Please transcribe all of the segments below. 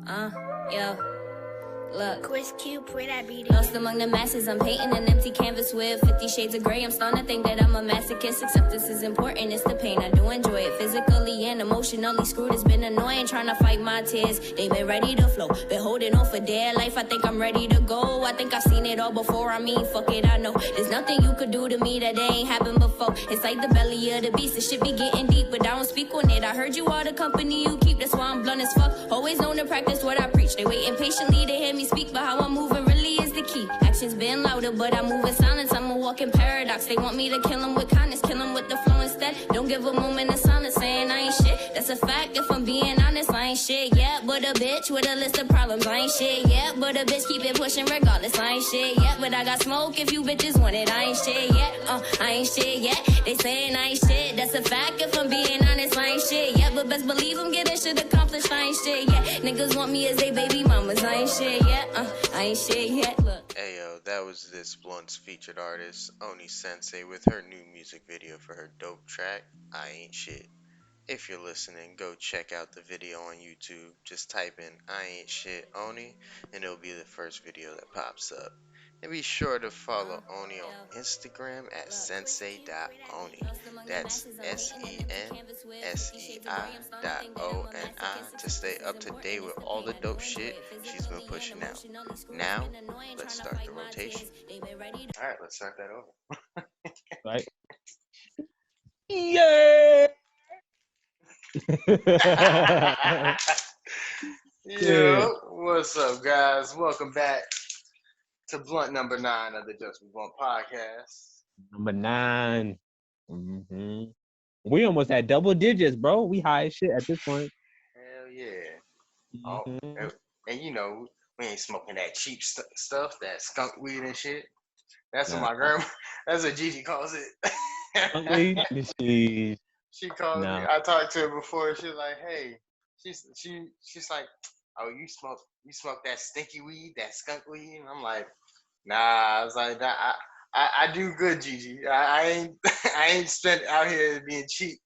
Yo. Look, lost among the masses, I'm painting an empty canvas with 50 shades of gray. I'm starting to think that I'm a masochist. Acceptance is important, it's the pain. I do enjoy it physically and emotionally. Screwed, it's been annoying trying to fight my tears. They been ready to flow, been holding on for dear life. I think I'm ready to go. I think I've seen it all before. I mean, fuck it, I know there's nothing you could do to me that they ain't happened before. It's like the belly of the beast, it should be getting deep, but I don't speak on it. I heard you are the company you keep, that's why I'm blunt as fuck. Always known to practice what I preach. They waiting patiently to hear me speak, but how I'm moving really is the key. Actions been louder, but I move in silence. I'm a walking paradox. They want me to kill them with kindness, kill them with the flow instead. Don't give a moment of silence, saying I ain't shit. That's a fact, if I'm being honest, I ain't shit yet. But a bitch with a list of problems, I ain't shit yet. But a bitch keep it pushing regardless, I ain't shit yet. But I got smoke if you bitches want it, I ain't shit yet. I ain't shit yet. They saying I ain't shit, that's a fact, if I'm being honest, I ain't shit yet. But best believe I'm getting shit accomplished, I ain't shit yet. Niggas want me as they baby mamas, I ain't shit yet. I ain't shit yet. Look. Hey yo, that was this blunt's featured artist, Oni Sensei, with her new music video for her dope track, I Ain't Shit. If you're listening, go check out the video on YouTube. Just type in I Ain't Shit Oni, and it'll be the first video that pops up. And be sure to follow Oni on Instagram at sensei.oni. That's SENSEI.ONI to stay up to date with all the dope shit she's been pushing out. Now, let's start the rotation. Alright, let's start that over. Right? Yeah! Yo, what's up, guys? Welcome back to Blunt number 9 of the JustBeBlunt podcast. Number 9. Mm-hmm. We almost had double digits, bro. We high as shit at this point. Hell yeah. Mm-hmm. Oh, and you know, we ain't smoking that cheap stuff, that skunk weed and shit. That's what my grandma, that's what Gigi calls it. Skunk weed? She called me. I talked to her before. She's like, "Hey," she's like, "Oh, you smoke that stinky weed, that skunk weed?" And I'm like, "Nah." I was like, "Nah, I do good, Gigi. I ain't spent out here being cheap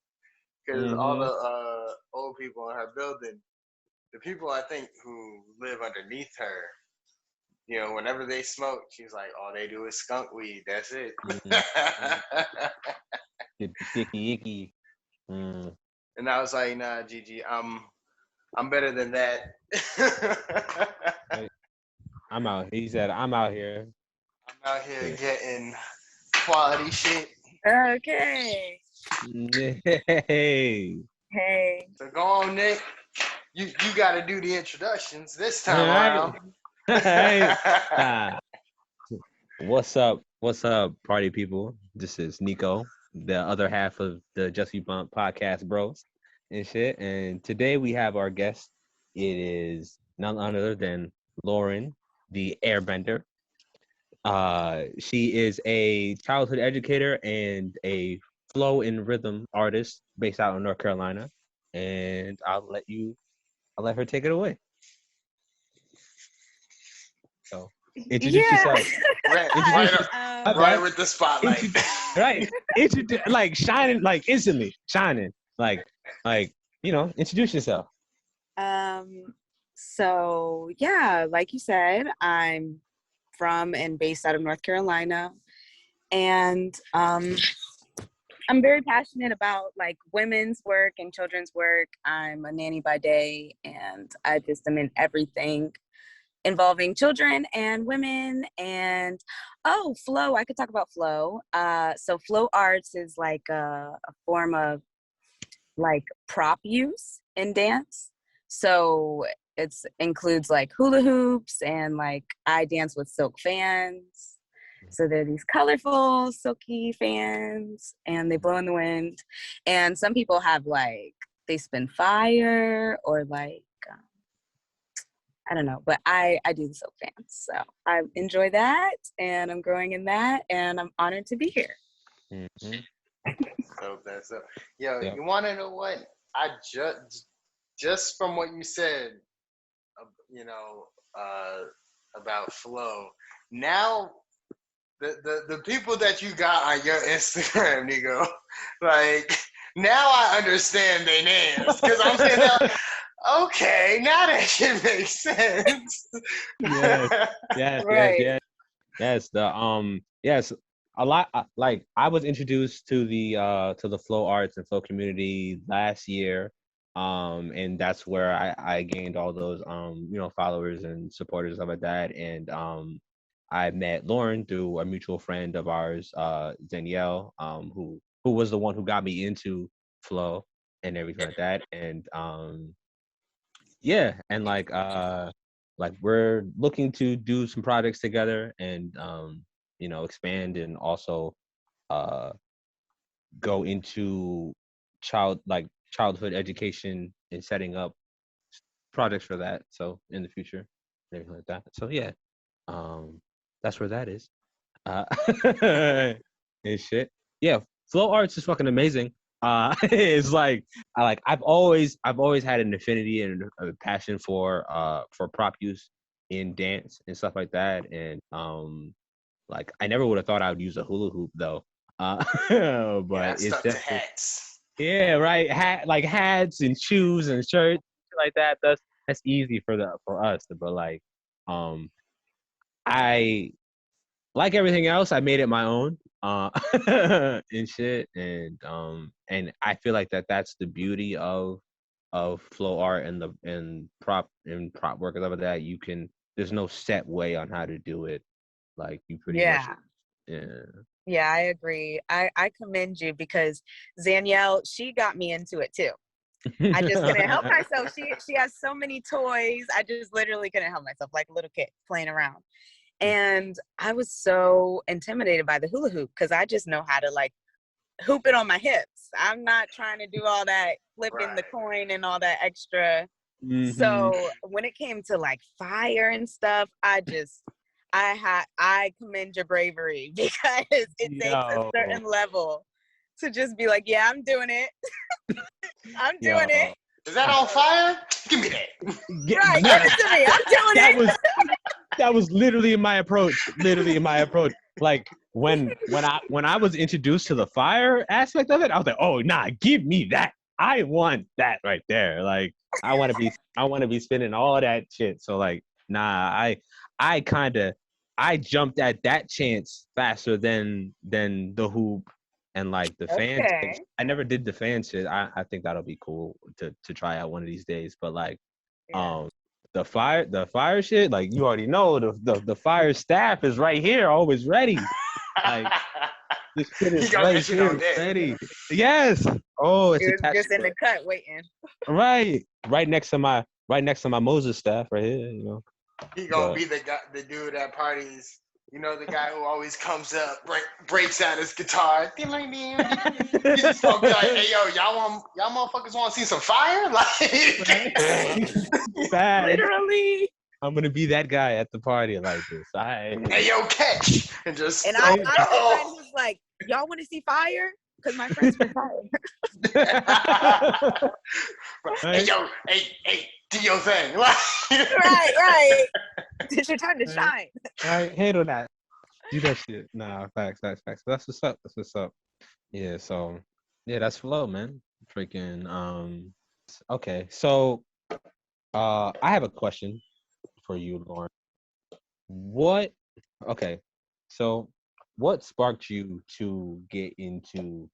because all the old people in her building, the people I think who live underneath her, you know, whenever they smoke, she's like, all they do is skunk weed. That's it." Icky, icky. Mm. And I was like, "Nah, Gigi, I'm better than that." I'm out. He said, "I'm out here. I'm out here getting quality shit." Okay. Hey. So go on, Nick. You got to do the introductions this time around. Hey. What's up, party people? This is Nico, the other half of the JustBeBlunt podcast bros and shit. And today we have our guest. It is none other than Lauryn, the airbender. She is a childhood educator and a flow and rhythm artist based out in North Carolina. And I'll let her take it away. So introduce yourself. Right with the spotlight. Like shining, like instantly shining, like you know. Introduce yourself. So yeah, like you said, I'm from and based out of North Carolina, and I'm very passionate about like women's work and children's work. I'm a nanny by day, and I just am in everything involving children and women. And flow, I could talk about flow. So flow arts is like a form of like prop use in dance. So it includes like hula hoops, and like I dance with silk fans. So they're these colorful silky fans, and they blow in the wind. And some people have like, they spin fire, or like, I don't know, but I do the silk fans. So I enjoy that, and I'm growing in that, and I'm honored to be here. Mm-hmm. So, yo, you want to know what? I just from what you said, you know, about flow. Now, the people that you got on your Instagram, Nico, like now I understand their names, because I'm saying, okay, okay, now that shit makes sense. Yes. Right. Yes. Yes. A lot. Like I was introduced to the flow arts and flow community last year, and that's where I gained all those followers and supporters, stuff like that, and I met Lauryn through a mutual friend of ours, Danielle, who was the one who got me into flow and everything like that, and yeah, and like we're looking to do some projects together and expand and also uh go into childhood education and setting up projects for that, so in the future and everything like that. So yeah, that's where that is. uh and shit. Yeah, flow arts is fucking amazing. It's like I've always had an affinity and a passion for prop use in dance and stuff like that, and like I never would have thought I would use a hula hoop though. Yeah, I But it's stuck to definitely, hats. yeah, right. Like hats and shoes and shirts like that. That's easy for us. But like, um, I like everything else. I made it my own, and shit. And I feel like that's the beauty of flow art and prop work and stuff like that. There's no set way on how to do it. Like you pretty much, Yeah. yeah. Yeah, I agree. I commend you because Zanielle, she got me into it too. I just couldn't help myself. She has so many toys. I just literally couldn't help myself, like a little kid playing around. And I was so intimidated by the hula hoop because I just know how to like hoop it on my hips. I'm not trying to do all that flipping the coin and all that extra. Mm-hmm. So when it came to like fire and stuff, I commend your bravery because it takes a certain level to just be like, yeah, I'm doing it. I'm doing it. Is that on fire? Give me that. Right, give it to me. I'm doing it. That was literally my approach. Like when I was introduced to the fire aspect of it, I was like, oh nah, give me that. I want that right there. Like I want to be spinning all of that shit. So like, nah, I jumped at that chance faster than the hoop and like the fan. Okay. I never did the fan shit. I think that'll be cool to try out one of these days. But like, the fire shit, like you already know, the fire staff is right here, always ready. Like this shit is right here, ready. Yes. Oh, it's it was attached just in the cut waiting. right next to my Moses staff right here. You know. He gonna be the dude at parties. You know, the guy who always comes up, breaks out his guitar. He's just gonna be like, hey, yo, y'all motherfuckers want to see some fire? Like, literally. I'm gonna be that guy at the party like this. Hey, yo, catch. And just. And I'm the friend who's like, y'all want to see fire? Because my friends were fire. Hey, yo, hey, do your thing. Right. It's your time to shine. All right, handle that. Do that shit. Nah, facts. That's what's up. Yeah, so yeah, that's flow, man. Freaking okay. So I have a question for you, Lauryn. What sparked you to get into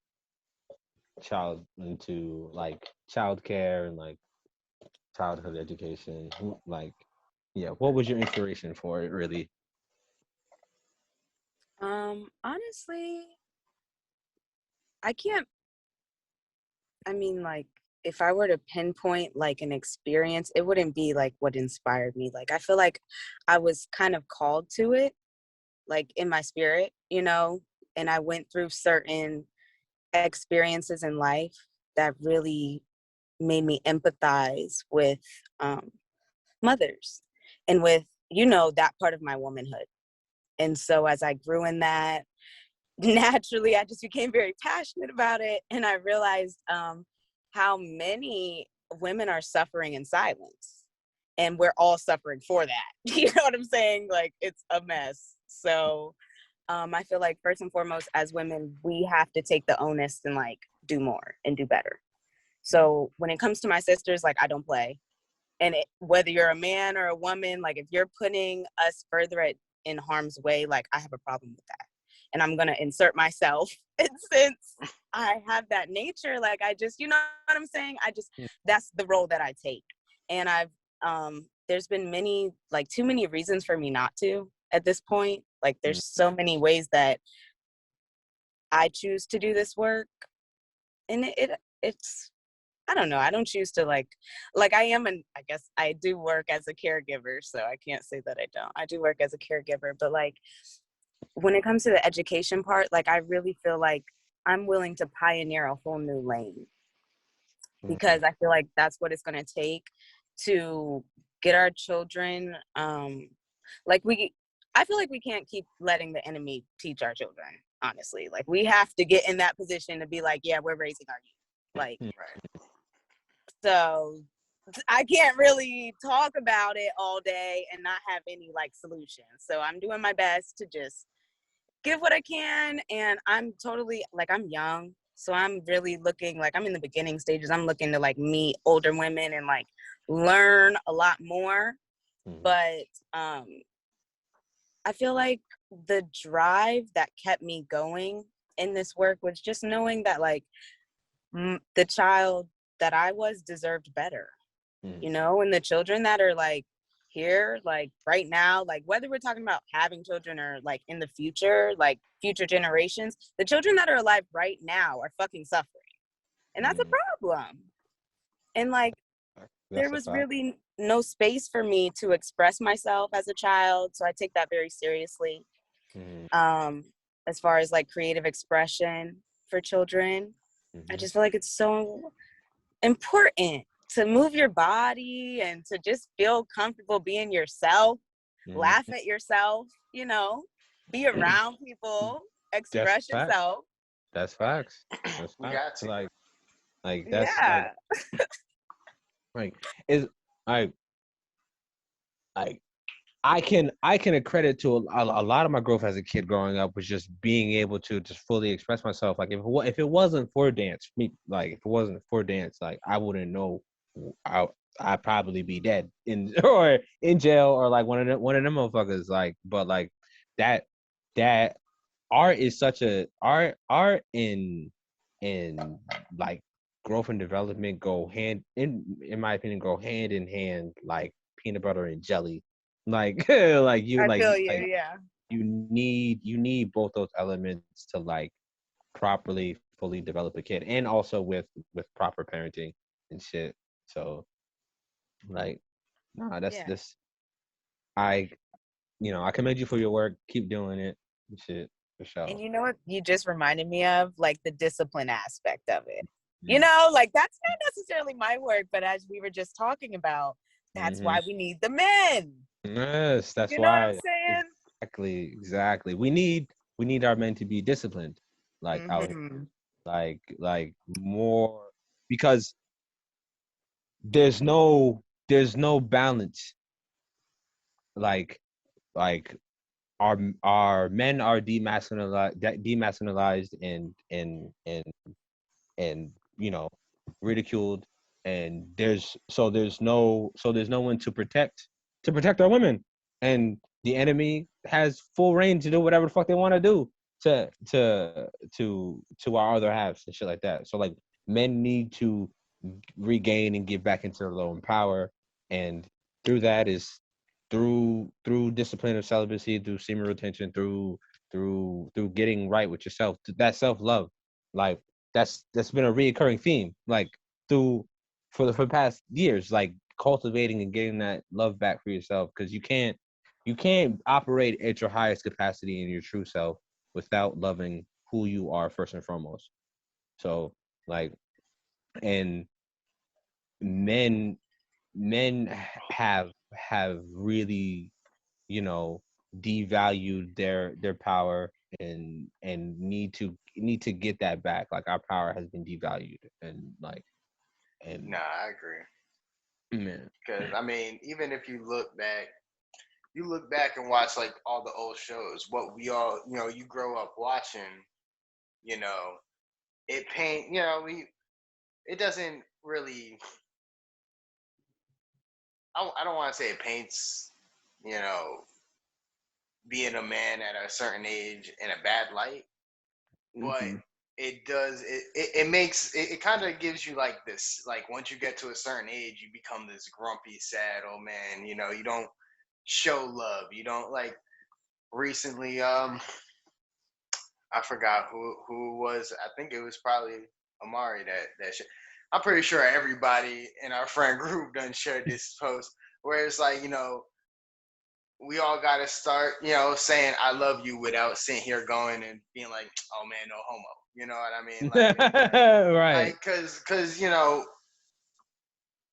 like childcare and like childhood education? Like, yeah, what was your inspiration for it, really? Honestly, like if I were to pinpoint like an experience, it wouldn't be like what inspired me. Like I feel like I was kind of called to it, like in my spirit, and I went through certain experiences in life that really made me empathize with mothers and with that part of my womanhood. And so as I grew in that, naturally I just became very passionate about it, and I realized how many women are suffering in silence, and we're all suffering for that. You know what I'm saying? Like it's a mess. So I feel like first and foremost, as women, we have to take the onus and like do more and do better. So when it comes to my sisters, like I don't play. and whether you're a man or a woman, like if you're putting us further in harm's way, like I have a problem with that. And I'm going to insert myself. And since I have that nature, like I just, you know what I'm saying? That's the role that I take. And there's been too many reasons for me not to at this point. Like there's so many ways that I choose to do this work. And it's, I don't know. I don't choose to like I guess I do work as a caregiver, so I can't say that I don't. I do work as a caregiver, but like when it comes to the education part, like I really feel like I'm willing to pioneer a whole new lane, because I feel like that's what it's going to take to get our children. I feel like we can't keep letting the enemy teach our children, honestly. Like we have to get in that position to be like, yeah, we're raising our youth. Like, right. So I can't really talk about it all day and not have any like solutions. So I'm doing my best to just give what I can. And I'm totally like, I'm young. So I'm really looking like I'm in the beginning stages. I'm looking to like meet older women and like learn a lot more. But I feel like the drive that kept me going in this work was just knowing that like the child that I was deserved better, you know, and the children that are like here, like right now, like whether we're talking about having children or like in the future, like future generations, the children that are alive right now are fucking suffering. And that's a problem. And like, there was really no space for me to express myself as a child. So I take that very seriously. As far as like creative expression for children, I just feel like it's so important to move your body and to just feel comfortable being yourself, laugh at yourself, you know, be around people, express yourself. That's facts. That's facts. We got to. Like that's like is I can accredit to a lot of my growth as a kid growing up was just being able to just fully express myself. Like if it wasn't for dance, like I wouldn't know. I'd probably be dead or in jail or like one of them motherfuckers. Like, but like that art is such a art in like growth and development go hand in my opinion go hand in hand like peanut butter and jelly. Like like you I like feel you, like yeah. you need both those elements to like properly fully develop a kid, and also with proper parenting and shit. So like that's this I I commend you for your work. Keep doing it and shit for sure. And you know what you just reminded me of? Like the discipline aspect of it. You know, like that's not necessarily my work, but as we were just talking about, that's why we need the men. Yes, that's you know why. what I'm saying? Exactly. We need our men to be disciplined, like out here, like more, because there's no balance. Like our men are demasculinized and ridiculed, and there's no one to protect our women, and the enemy has full reign to do whatever the fuck they want to do to our other halves and shit like that. So like men need to regain and get back into their own power, and through that is through discipline of celibacy, through semen retention, through getting right with yourself, that self-love. Like that's been a reoccurring theme, like for the past years, like cultivating and getting that love back for yourself, because you can't operate at your highest capacity in your true self without loving who you are first and foremost. So like, and men have really devalued their power, and need to get that back. Like our power has been devalued, and like, and Nah, I agree. man, Because I mean, even if you look back and watch like all the old shows, what we all, you grow up watching, you know, it paint, it doesn't really I don't want to say it paints, being a man at a certain age in a bad light, but it does. It makes it kind of gives you like this. Like once you get to a certain age, you become this grumpy, sad old man. You don't show love. You don't like. Recently, I forgot who was. I think it was probably Amari that shit. I'm pretty sure everybody in our friend group done shared this post where it's like, we all got to start, saying I love you without sitting here going and being like, oh man, no homo. You know what I mean? Like, right. Like, cause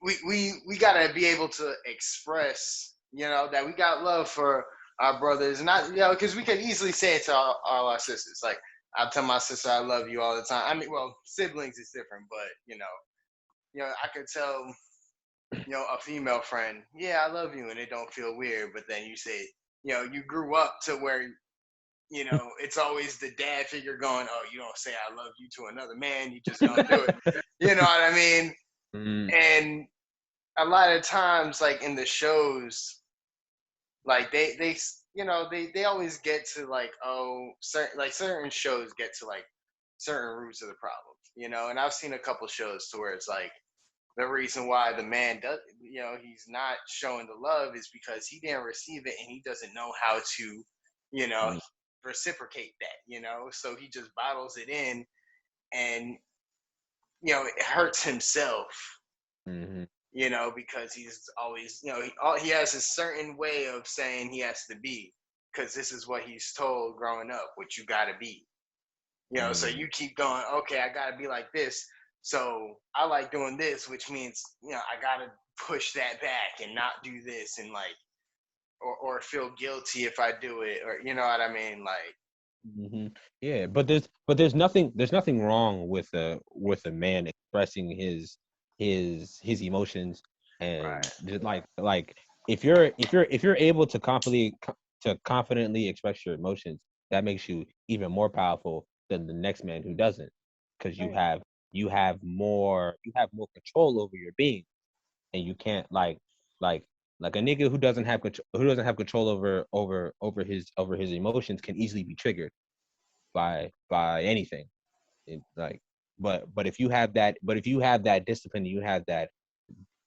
we got to be able to express, that we got love for our brothers, not, because we can easily say it to all our sisters. Like, I tell my sister I love you all the time. I mean, well, siblings is different, but I could tell a female friend, yeah, I love you, and it don't feel weird. But then you say, you grew up to where it's always the dad figure going, oh, you don't say I love you to another man, you just don't do it. You know what I mean? And a lot of times, like in the shows, like they always get to like, certain shows get to like certain roots of the problem, and I've seen a couple shows to where it's like the reason why the man does, he's not showing the love is because he didn't receive it and he doesn't know how to, reciprocate that, so he just bottles it in and, it hurts himself. Because he's always, he has a certain way of saying he has to be, because this is what he's told growing up, what you got to be. So you keep going, okay, I got to be like this. So I like doing this, which means, I got to push that back and not do this and like, or feel guilty if I do it, or, you know what I mean? Like, yeah, but there's nothing wrong with a man expressing his emotions, and just like if you're able to confidently express your emotions, that makes you even more powerful than the next man who doesn't, because you have more control over your being, and you can't like a nigga who doesn't have control over his emotions can easily be triggered by anything. But if you have that discipline, you have that,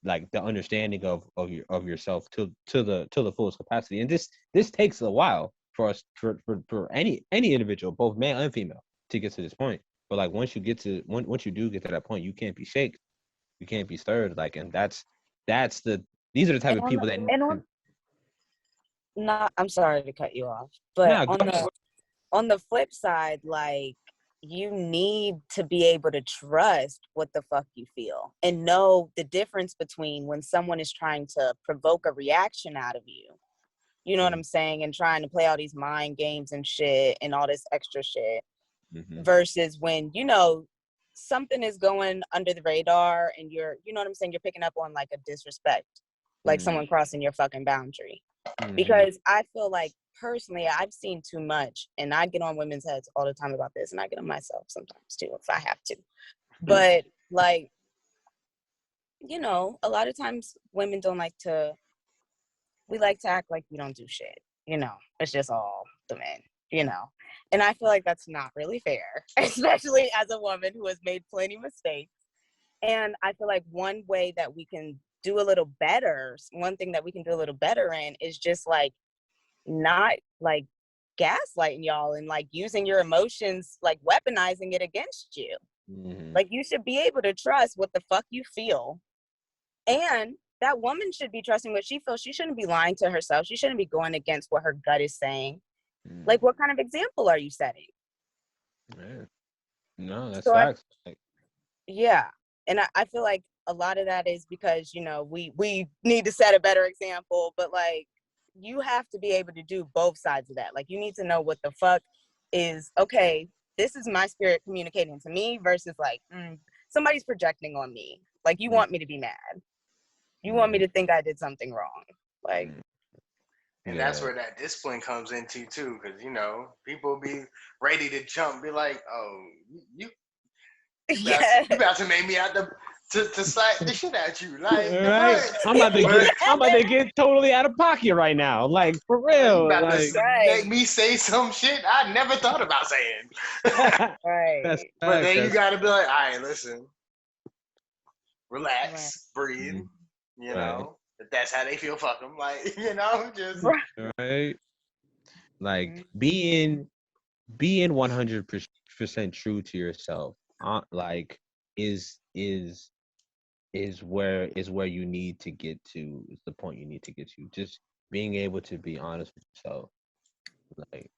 like, the understanding of yourself to the fullest capacity, and this takes a while for us, for any individual, both male and female, to get to this point. But like once you do get to that point, you can't be shaken, you can't be stirred, like, and these are the type of people that. No, I'm sorry to cut you off, but on the flip side, like, you need to be able to trust what the fuck you feel and know the difference between when someone is trying to provoke a reaction out of you. You know what I'm saying? And trying to play all these mind games and shit and all this extra shit, versus when, something is going under the radar and you're picking up on like a disrespect, like someone crossing your fucking boundary. Because I feel like, personally, I've seen too much, and I get on women's heads all the time about this, and I get on myself sometimes too if I have to. But like, a lot of times women we like to act like we don't do shit. It's just all the men, and I feel like that's not really fair, especially as a woman who has made plenty of mistakes. And I feel like one thing that we can do a little better in is just like not like gaslighting y'all and like using your emotions, like weaponizing it against you. Like, you should be able to trust what the fuck you feel, and that woman should be trusting what she feels. She shouldn't be lying to herself. She shouldn't be going against what her gut is saying. Like, what kind of example are you setting? No, that's facts. Yeah. And I feel like a lot of that is because, we need to set a better example, but like, you have to be able to do both sides of that. Like, you need to know what the fuck is, okay, this is my spirit communicating to me versus like, somebody's projecting on me. Like, you want me to be mad. You want me to think I did something wrong. Like, and that's where that discipline comes into too, because people be ready to jump, be like, "Oh, you about to make me have to to slap the shit at you. Like, right? I'm about to get totally out of pocket right now. Like, for real. You about like, to make me say some shit I never thought about saying. Right. But then you gotta be like, all right, listen, relax, breathe. You know, if that's how they feel, fuck them. Like, you know, just right. Like being 100% true to yourself, like is where you need to get to. Is the point you need to get to. Just being able to be honest with yourself. Like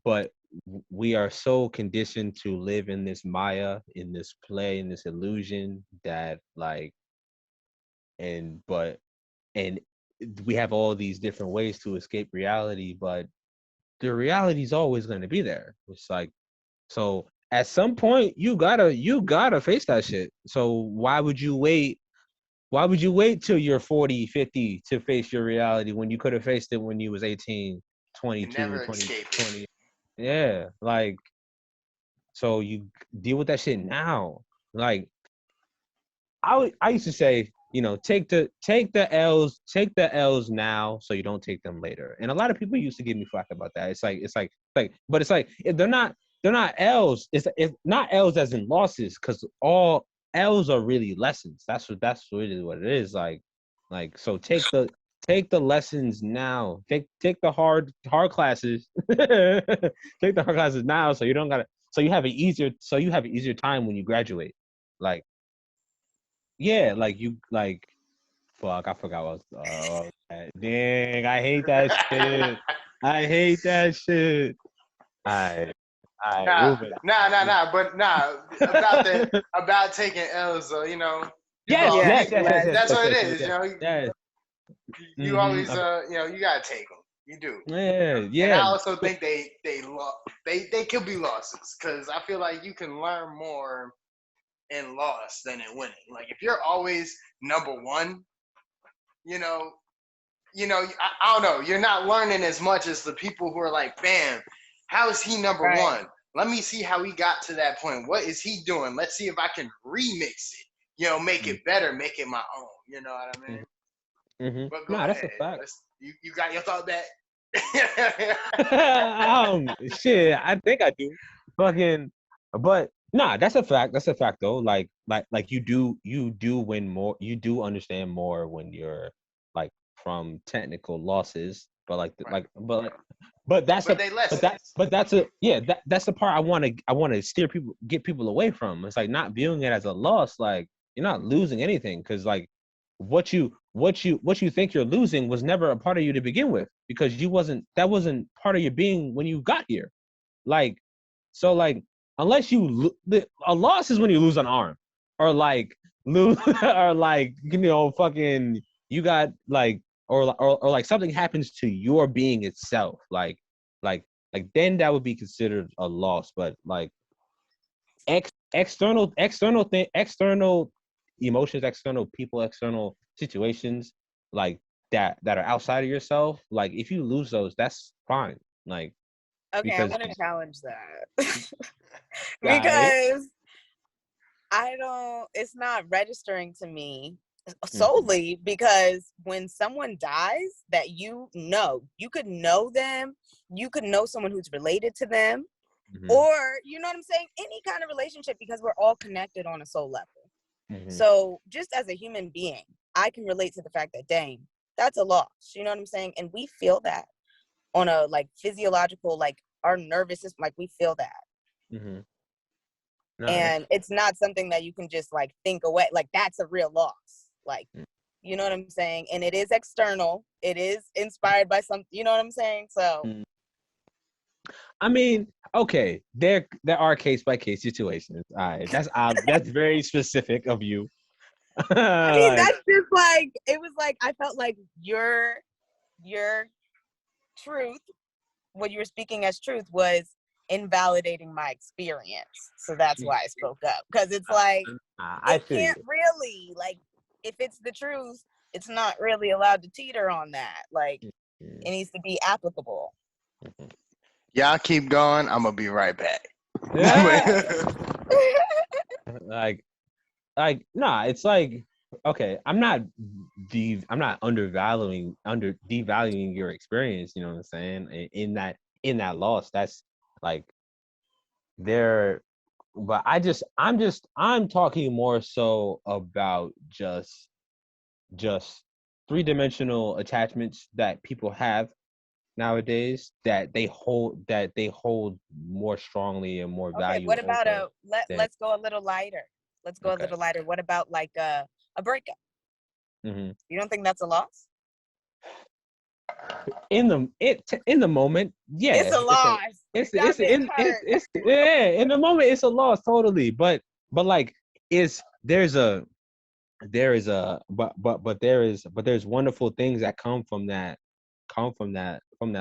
but we are so conditioned to live in this Maya, in this play, in this illusion that like, and we have all these different ways to escape reality, but the reality is always going to be there. It's like, so at some point you gotta face that shit. So why would you wait till you're 40, 50 to face your reality when you could have faced it when you was 18, 22, 20? Yeah, like, so you deal with that shit now. Like, I used to say, you know, take the L's now so you don't take them later. And a lot of people used to give me flack about that. It's like, but it's like, if they're not L's. It's not L's as in losses, because all L's are really lessons. That's really what it is. Like, so take the lessons now. Take the hard classes. Take the hard classes now, so you don't gotta. So you have an easier time when you graduate. Like, yeah, like you like. Fuck, I forgot what was. Dang, I hate that shit. I hate that shit. Nah. But about taking L's, though, you know. Yes. That's what it is, you know. Yes. You always, you know, you gotta take them. You do. Yeah. And I also think they could be losses, because I feel like you can learn more in loss than in winning. Like, if you're always number one, you know, I don't know, you're not learning as much as the people who are like, bam, how is he number one? Let me see how he got to that point. What is he doing? Let's see if I can remix it. You know, make it better, make it my own. You know what I mean? Mm-hmm. But go ahead. That's a fact. You got your thought back? Shit, I think I do. Fucking, but nah, that's a fact. That's a fact though. Like you do win more. You do understand more when you're like from technical losses. But that's the part I want to get people away from. It's like not viewing it as a loss. Like, you're not losing anything, because like what you think you're losing was never a part of you to begin with, because that wasn't part of your being when you got here. Like, so like, unless a loss is when you lose an arm, or like lose or like, you know, fucking, you got like, or like something happens to your being itself, like then that would be considered a loss. But like external emotions, external people, external situations, like that are outside of yourself, like if you lose those, that's fine. Like, okay, I'm gonna challenge that. Because it's not registering to me solely because when someone dies that you could know them, you could know someone who's related to them, or, you know what I'm saying, any kind of relationship, because we're all connected on a soul level. So just as a human being, I can relate to the fact that, dang, that's a loss, you know what I'm saying? And we feel that on a like physiological, like our nervous system, like we feel that. No, and it's not something that you can just like think away, like that's a real loss, like, you know what I'm saying? And it is external, it is inspired by some, you know what I'm saying? So I mean, okay, there are case by case situations. All right, that's very specific of you. I mean, that's just like, it was like, I felt like your truth, what you were speaking as truth, was invalidating my experience. So that's why I spoke up, because it's like, it can't really, like, if it's the truth, it's not really allowed to teeter on that. Like, it needs to be applicable. Y'all keep going. I'm gonna be right back. Nah, it's like, okay, I'm not devaluing your experience, you know what I'm saying? In that loss, that's like there, but I'm talking more so about just three-dimensional attachments that people have nowadays that they hold more strongly and more Okay, value what about over let's go a little lighter. Let's go a little lighter. What about like a breakup? Mm-hmm. You don't think that's a loss? In the moment, yeah, it's a loss. It's yeah. In the moment, it's a loss totally. But like, there's wonderful things that come from that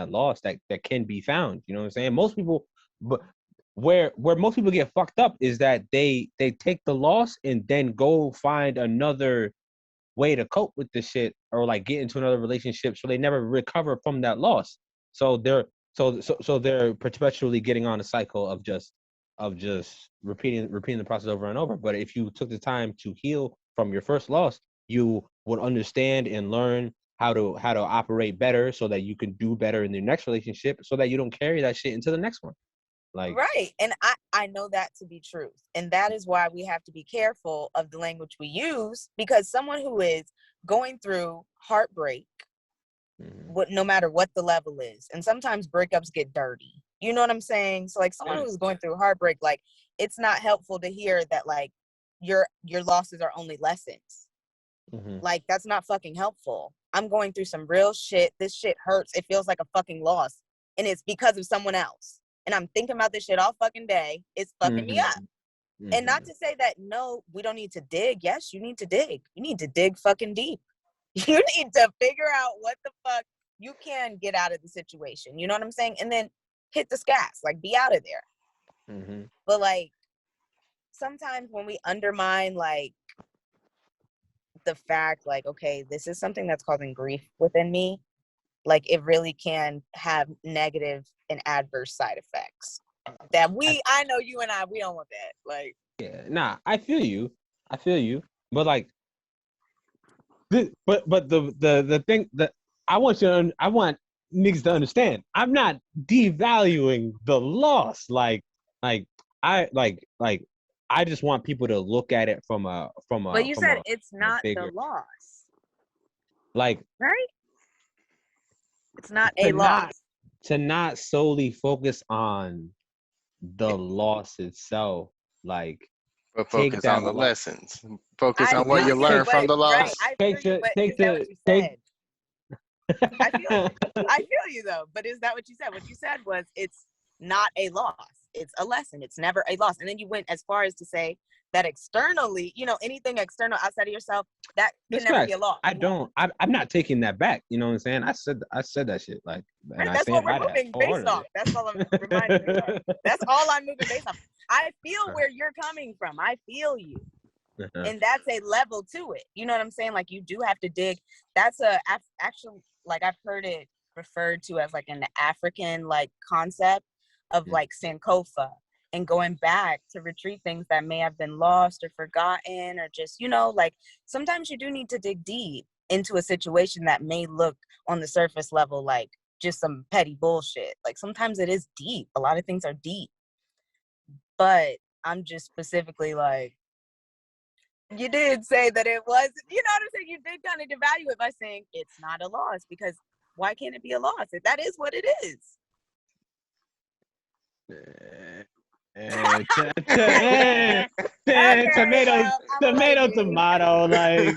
loss that can be found. You know what I'm saying? Most people, but where most people get fucked up is that they take the loss and then go find another way to cope with this shit, or like get into another relationship, so they never recover from that loss. So they're perpetually getting on a cycle of just repeating the process over and over. But if you took the time to heal from your first loss, you would understand and learn how to operate better, so that you can do better in the next relationship, so that you don't carry that shit into the next one. Like, right. And I know that to be truth. And that is why we have to be careful of the language we use, because someone who is going through heartbreak, no matter what the level is, and sometimes breakups get dirty. You know what I'm saying? So like someone who's going through heartbreak, like it's not helpful to hear that like your losses are only lessons. Like that's not fucking helpful. I'm going through some real shit. This shit hurts. It feels like a fucking loss. And it's because of someone else. And I'm thinking about this shit all fucking day. It's fucking me up. And not to say that, no, we don't need to dig. Yes, you need to dig. You need to dig fucking deep. You need to figure out what the fuck you can get out of the situation. You know what I'm saying? And then hit the gas, like be out of there. But like, sometimes when we undermine like the fact, like, okay, this is something that's causing grief within me, like it really can have negative and adverse side effects that I know you and we don't want that. Like, yeah, nah, I feel you, but like, but the thing that I want niggas to understand, I'm not devaluing the loss. Like I just want people to look at it from a but you said it's not the loss, like, right? It's not a loss. To not solely focus on the loss itself, like, but focus on the lessons. Focus on what you learn from the loss. Right, I feel you, but is that what you said? I feel you though, but is that what you said? What you said was it's not a loss. It's a lesson. It's never a loss. And then you went as far as to say that externally, you know, anything external outside of yourself, that can never be a loss. I'm not taking that back. You know what I'm saying? I said that shit. Like, and that's what we're moving based off. That's all I'm reminding you of. That's all I'm moving based off. I feel where you're coming from. I feel you. And that's a level to it. You know what I'm saying? Like, you do have to dig. That's actually, like, I've heard it referred to as like an African like concept of like Sankofa, and going back to retrieve things that may have been lost or forgotten, or just, you know, like sometimes you do need to dig deep into a situation that may look on the surface level like just some petty bullshit. Like sometimes it is deep. A lot of things are deep. But I'm just specifically like, you did say that it was, you know what I'm saying? You did kind of devalue it by saying it's not a loss, because why can't it be a loss? If that is what it is. Tomato. Like,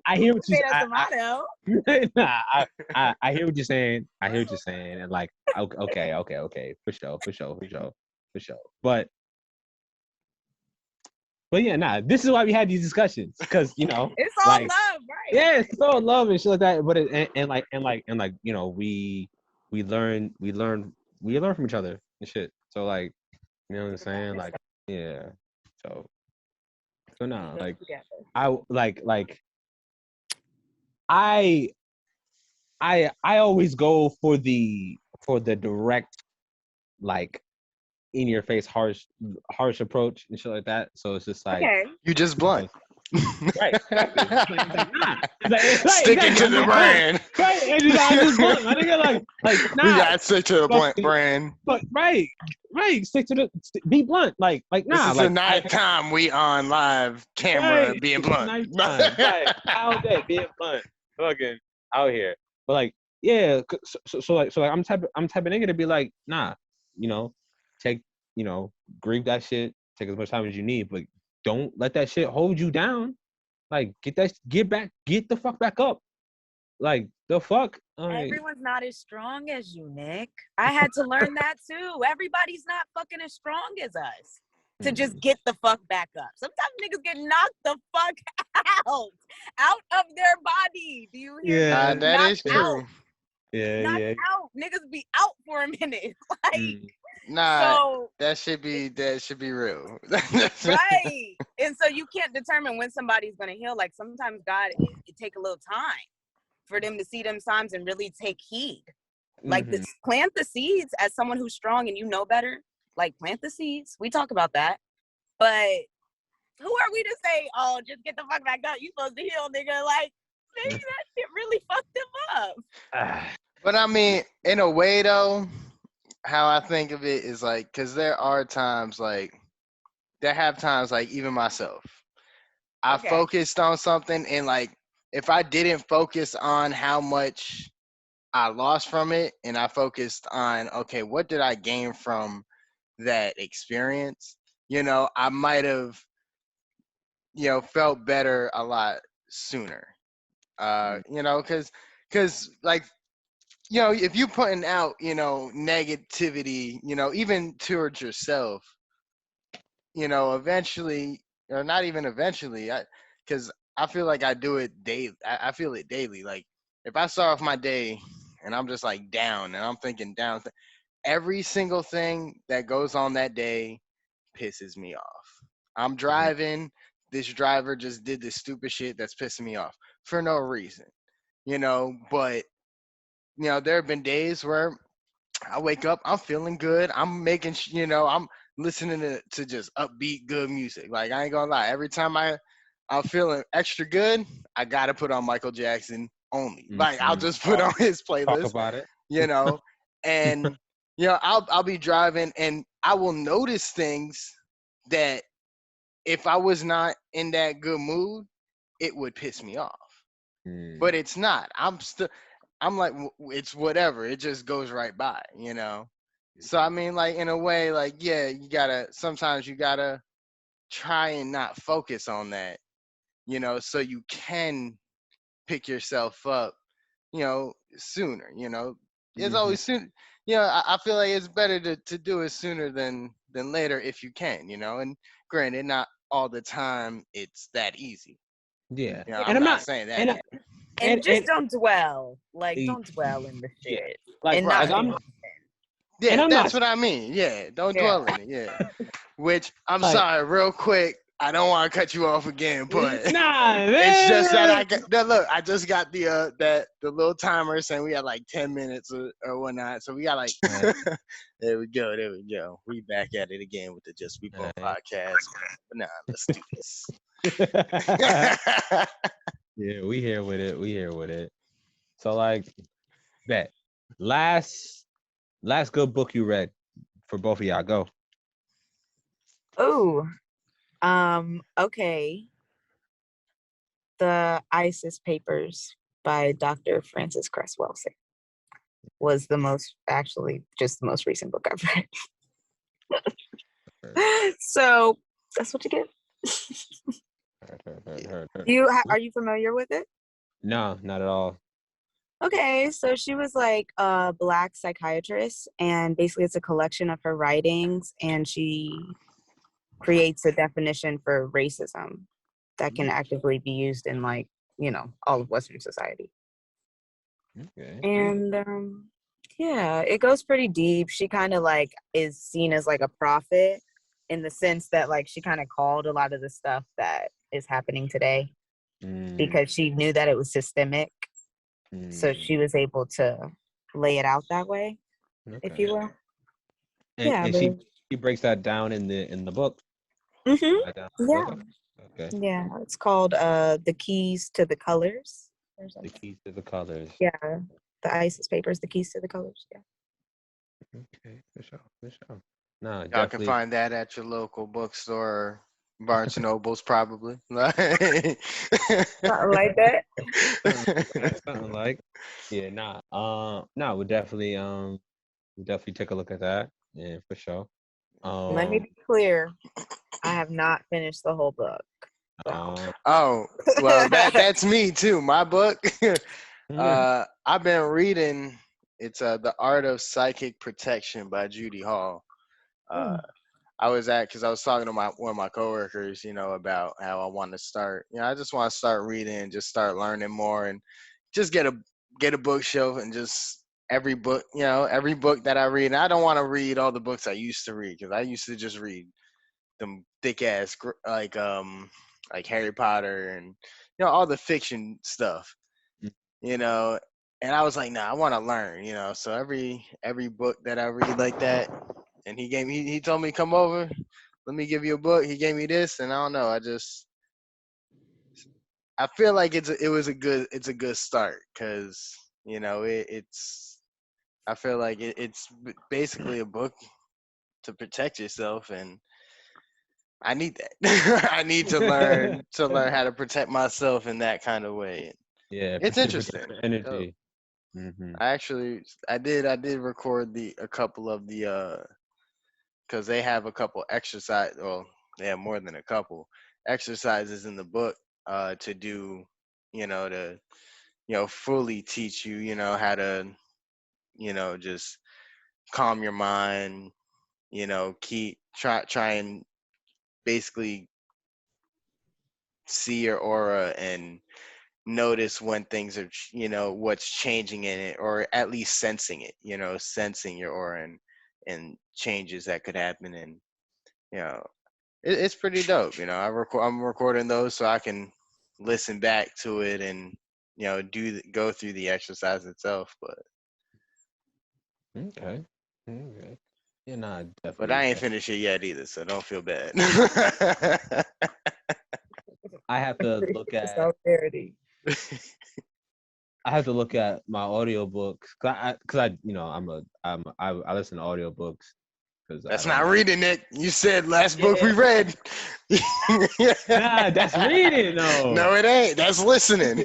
I hear what you saying. I hear what you're saying. And like, okay, for sure. But yeah, this is why we had these discussions, because, you know, it's all like, love, right? Yeah, it's all love and shit like that. But and you know, we learn from each other and shit. So like, you know what I'm saying? Like, yeah. So no, like, I always go for the direct like in your face harsh approach and shit like that. So it's just like Okay. You just blunt. right. Exactly. Sticking to the brand. Right. And I just blunt. My nigga like nah. We gotta stick to the blunt brand. But right. Stick to be blunt. Like nah. This is like, the ninth time we on live camera being blunt. Right. All day being blunt. Fucking out here. But like, yeah, so I'm type of nigga to be like, nah, take, grieve that shit, take as much time as you need, but don't let that shit hold you down. Like, get the fuck back up. Like, the fuck? Everyone's not as strong as you, Nick. I had to learn that too. Everybody's not fucking as strong as us to just get the fuck back up. Sometimes niggas get knocked the fuck out of their body. Do you hear me? That is true. Out. Yeah. Out. Niggas be out for a minute. Like, so, that should be real. Right. And so you can't determine when somebody's gonna heal. Like, sometimes God, it take a little time for them to see them signs and really take heed. Like, plant the seeds as someone who's strong and you know better. Like, plant the seeds. We talk about that. But who are we to say, oh, just get the fuck back up? You supposed to heal, nigga. Like, maybe that shit really fucked them up. But I mean, in a way, though, how I think of it is like, because there have times, like, even myself, I focused on something, and like, if I didn't focus on how much I lost from it, and I focused on, okay, what did I gain from that experience? I might have, felt better a lot sooner. Because like, if you putting out, negativity, even towards yourself, eventually, or not even eventually, because I feel like I do it daily. I feel it daily. Like, if I start off my day and I'm just like down and I'm thinking down, every single thing that goes on that day pisses me off. I'm driving. This driver just did this stupid shit that's pissing me off for no reason, but there have been days where I wake up, I'm feeling good. I'm making, I'm listening to just upbeat, good music. Like, I ain't gonna lie. Every time I'm feeling extra good, I gotta put on Michael Jackson only. Like, I'll just put on his playlist. Talk about it. And I'll be driving and I will notice things that if I was not in that good mood, it would piss me off. But it's not. I'm like, it's whatever. It just goes right by, So, I mean, like, in a way, like, yeah, sometimes you gotta try and not focus on that, so you can pick yourself up, sooner, It's always soon. I feel like it's better to do it sooner than later if you can, and granted, not all the time it's that easy. Yeah. And I'm not saying that. And just don't dwell. Like, don't dwell in the shit. Like, and right, not that's what I mean. Yeah, don't dwell in it. Yeah. Which, I'm sorry, real quick, I don't want to cut you off again, but it's just that I just got the little timer saying we got like 10 minutes or whatnot. So we got like, there we go. We back at it again with the JustBeBlunt podcast. But nah, let's do this. Yeah, we here with it. So, like, bet. Last good book you read for both of y'all. Go. Oh, okay. The ISIS Papers by Dr. Frances Cress Welsing was the most recent book I've read. So that's what you get. Are you familiar with it? No, not at all. Okay, so she was like a Black psychiatrist, and basically it's a collection of her writings, and she creates a definition for racism that can actively be used in, like, all of Western society. Okay. And yeah, it goes pretty deep. She kind of like is seen as like a prophet in the sense that, like, she kind of called a lot of the stuff that is happening today because she knew that it was systemic. So she was able to lay it out that way, if you will. And she breaks that down in the book. Yeah. Okay. Yeah, it's called The Keys to the Colors. The Keys to the Colors. Yeah, the ISIS papers, The Keys to the Colors. Yeah. Okay, for sure. No, Y'all definitely. can find that at your local bookstore, Barnes and Nobles, probably. Something like that. Something like. Yeah, nah. We'll definitely take a look at that. Yeah, for sure. Let me be clear. I have not finished the whole book. So. Oh, well, that's me too. My book. I've been reading. It's The Art of Psychic Protection by Judy Hall. I was because I was talking to one of my coworkers, about how I want to start. I just want to start reading and just start learning more and just get a bookshelf and just every book that I read. And I don't want to read all the books I used to read because I used to just read them thick ass like Harry Potter and all the fiction stuff. And I was like, nah, I want to learn. So every book that I read like that. And he told me, come over, let me give you a book. He gave me this, and I don't know. I feel like it's a good start because I feel like it's basically a book to protect yourself, and I need that. I need to learn how to protect myself in that kind of way. Yeah, it's interesting. Energy. I did record a couple of the because they have a couple exercise. Well, they have more than a couple exercises in the book to do, to fully teach you, how to, just calm your mind, try and basically see your aura and notice when things are, what's changing in it, or at least sensing it, sensing your aura and changes that could happen. And it's pretty dope. I'm recording those so I can listen back to it and go through the exercise itself. But okay. Yeah, nah, definitely. But I ain't finished it yet either, so don't feel bad. I have to look at. I have to look at my audiobooks because I listen to audiobooks. That's not reading it. You said last book we read. Nah, that's reading. No, it ain't. That's listening.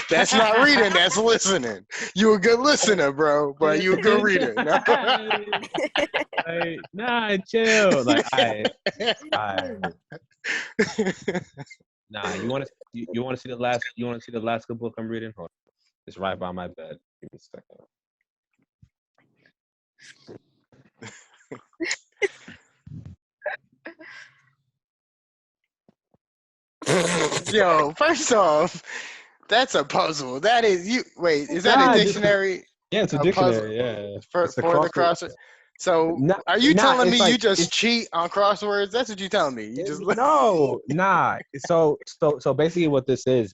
That's not reading. That's listening. You a good listener, bro, but you a good reader. No? Nah, chill. Like, nah. You want to see the last? You want to see the last good book I'm reading? Hold on. It's right by my bed. Give me a second. Yo, first off, that's a puzzle. That is you. Wait, is that a dictionary? Yeah, it's a dictionary. Yeah, for the crossword. So, are you telling me you just cheat on crosswords? That's what you're telling me. You just no, nah. So basically, what this is,